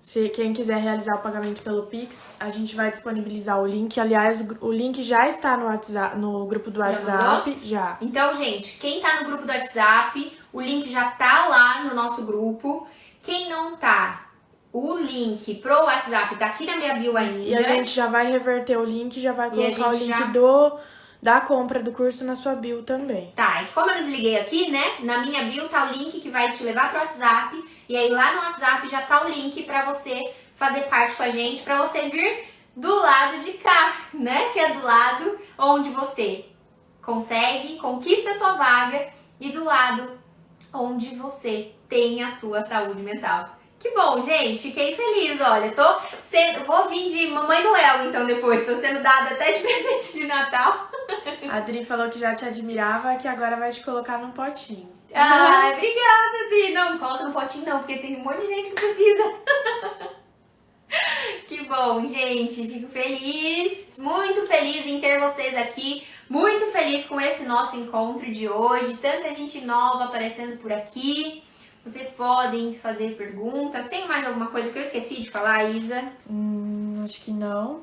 se quem quiser realizar o pagamento pelo Pix, a gente vai disponibilizar o link. Aliás, o link já está no WhatsApp, no grupo do WhatsApp. Já.
Então, gente, quem tá no grupo do WhatsApp, o link já tá lá no nosso grupo. Quem não tá, o link pro WhatsApp tá aqui na minha bio ainda.
E a gente já vai reverter o link, já vai
E a
colocar o
gente
link
já-
da compra do curso na sua bio também.
Tá, e como eu não desliguei aqui, né? Na minha bio tá o link que vai te levar pro WhatsApp. E aí lá no WhatsApp já tá o link pra você fazer parte com a gente, pra você vir do lado de cá, né? Que é do lado onde você consegue, conquista a sua vaga e do lado onde você tem a sua saúde mental. Que bom, gente, fiquei feliz, olha, vou vir de Mamãe Noel, então, depois, tô sendo dada até de presente de Natal.
A Adri falou que já te admirava, que agora vai te colocar num potinho.
Ai, obrigada, Adri. Não coloca no potinho não, porque tem um monte de gente que precisa. Que bom, gente, fico feliz, muito feliz em ter vocês aqui, muito feliz com esse nosso encontro de hoje, tanta gente nova aparecendo por aqui. Vocês podem fazer perguntas. Tem mais alguma coisa que eu esqueci de falar, Isa?
Acho que não.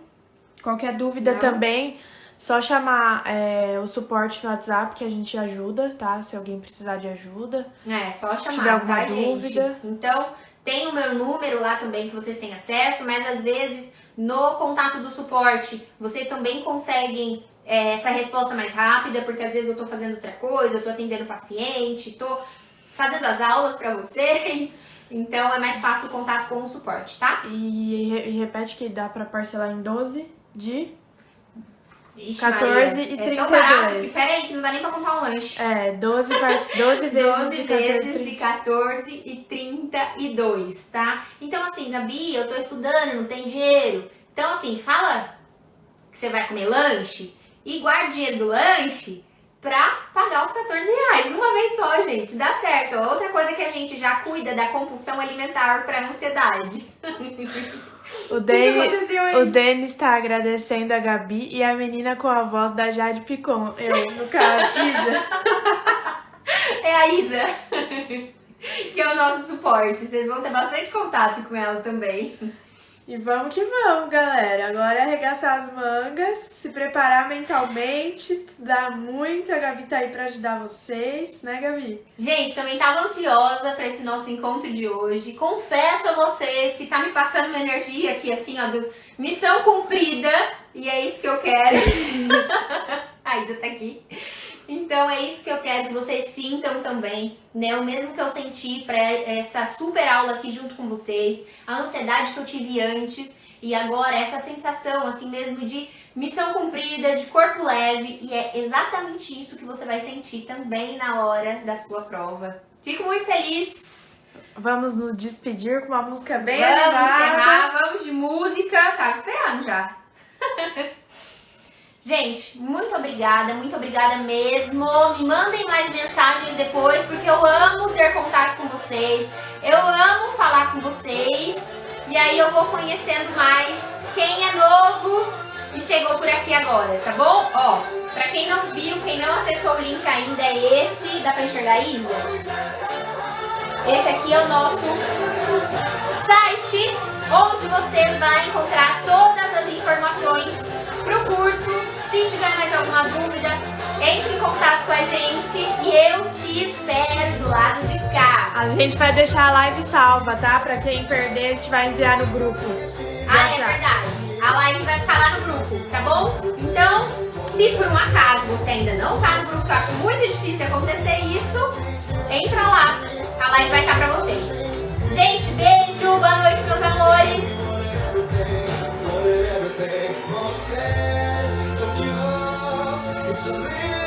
Qualquer dúvida
Não?
também, só chamar o suporte no WhatsApp que a gente ajuda, tá? Se alguém precisar de ajuda.
É, só
tiver
chamar,
alguma
tá, gente?
dúvida.
Então, tem o meu número lá também que vocês têm acesso, mas às vezes no contato do suporte vocês também conseguem essa resposta mais rápida, porque às vezes eu tô fazendo outra coisa, eu tô atendendo paciente, tô fazendo as aulas pra vocês, então é mais fácil o contato com o suporte, tá?
E repete que dá pra parcelar em 12 de...
Ixi,
14
Maria,
e
é tão barato que
32.
peraí, que não dá nem pra comprar um lanche.
12 vezes
12
de 14
vezes de 14 e 32, tá? Então assim, Gabi, eu tô estudando, não tem dinheiro. Então assim, fala que você vai comer lanche e guarda o dinheiro do lanche pra pagar os 14 reais. Uma vez só, gente, dá certo. Outra coisa que a gente já cuida da compulsão alimentar pra ansiedade.
O
aconteceu aí?
Denis tá agradecendo a Gabi e a menina com a voz da Jade Picon. Eu, no caso, Isa.
É a Isa, que é o nosso suporte. Vocês vão ter bastante contato com ela também.
E vamos que vamos, galera. Agora é arregaçar as mangas, se preparar mentalmente, estudar muito. A Gabi tá aí pra ajudar vocês, né, Gabi?
Gente, também tava ansiosa pra esse nosso encontro de hoje. Confesso a vocês que tá me passando uma energia aqui, assim, ó, do missão cumprida. E é isso que eu quero. A Isa tá aqui. Então é isso que eu quero que vocês sintam também, né? O mesmo que eu senti para essa super aula aqui junto com vocês, a ansiedade que eu tive antes e agora essa sensação assim mesmo de missão cumprida, de corpo leve, e é exatamente isso que você vai sentir também na hora da sua prova. Fico muito feliz.
Vamos nos despedir com uma música bem
Vamos
animada.
encerrar, vamos de música. Tava esperando já. Gente, muito obrigada mesmo. Me mandem mais mensagens depois, porque eu amo ter contato com vocês. Eu amo falar com vocês. E aí eu vou conhecendo mais quem é novo e chegou por aqui agora, tá bom? Ó, pra quem não viu, quem não acessou o link ainda, é esse. Dá pra enxergar, Isa? Esse aqui é o nosso site, onde você vai encontrar todas as informações pro curso. Se tiver mais alguma dúvida, entre em contato com a gente e eu te espero do lado de cá.
A gente vai deixar a live salva, tá? Pra quem perder, a gente vai enviar no grupo.
Ah, é verdade. A live vai ficar lá no grupo, tá bom? Então, se por um acaso você ainda não tá no grupo, eu acho muito difícil acontecer isso, entra lá. A live vai estar pra vocês. Gente, beijo, boa noite, meus amores.
It's a little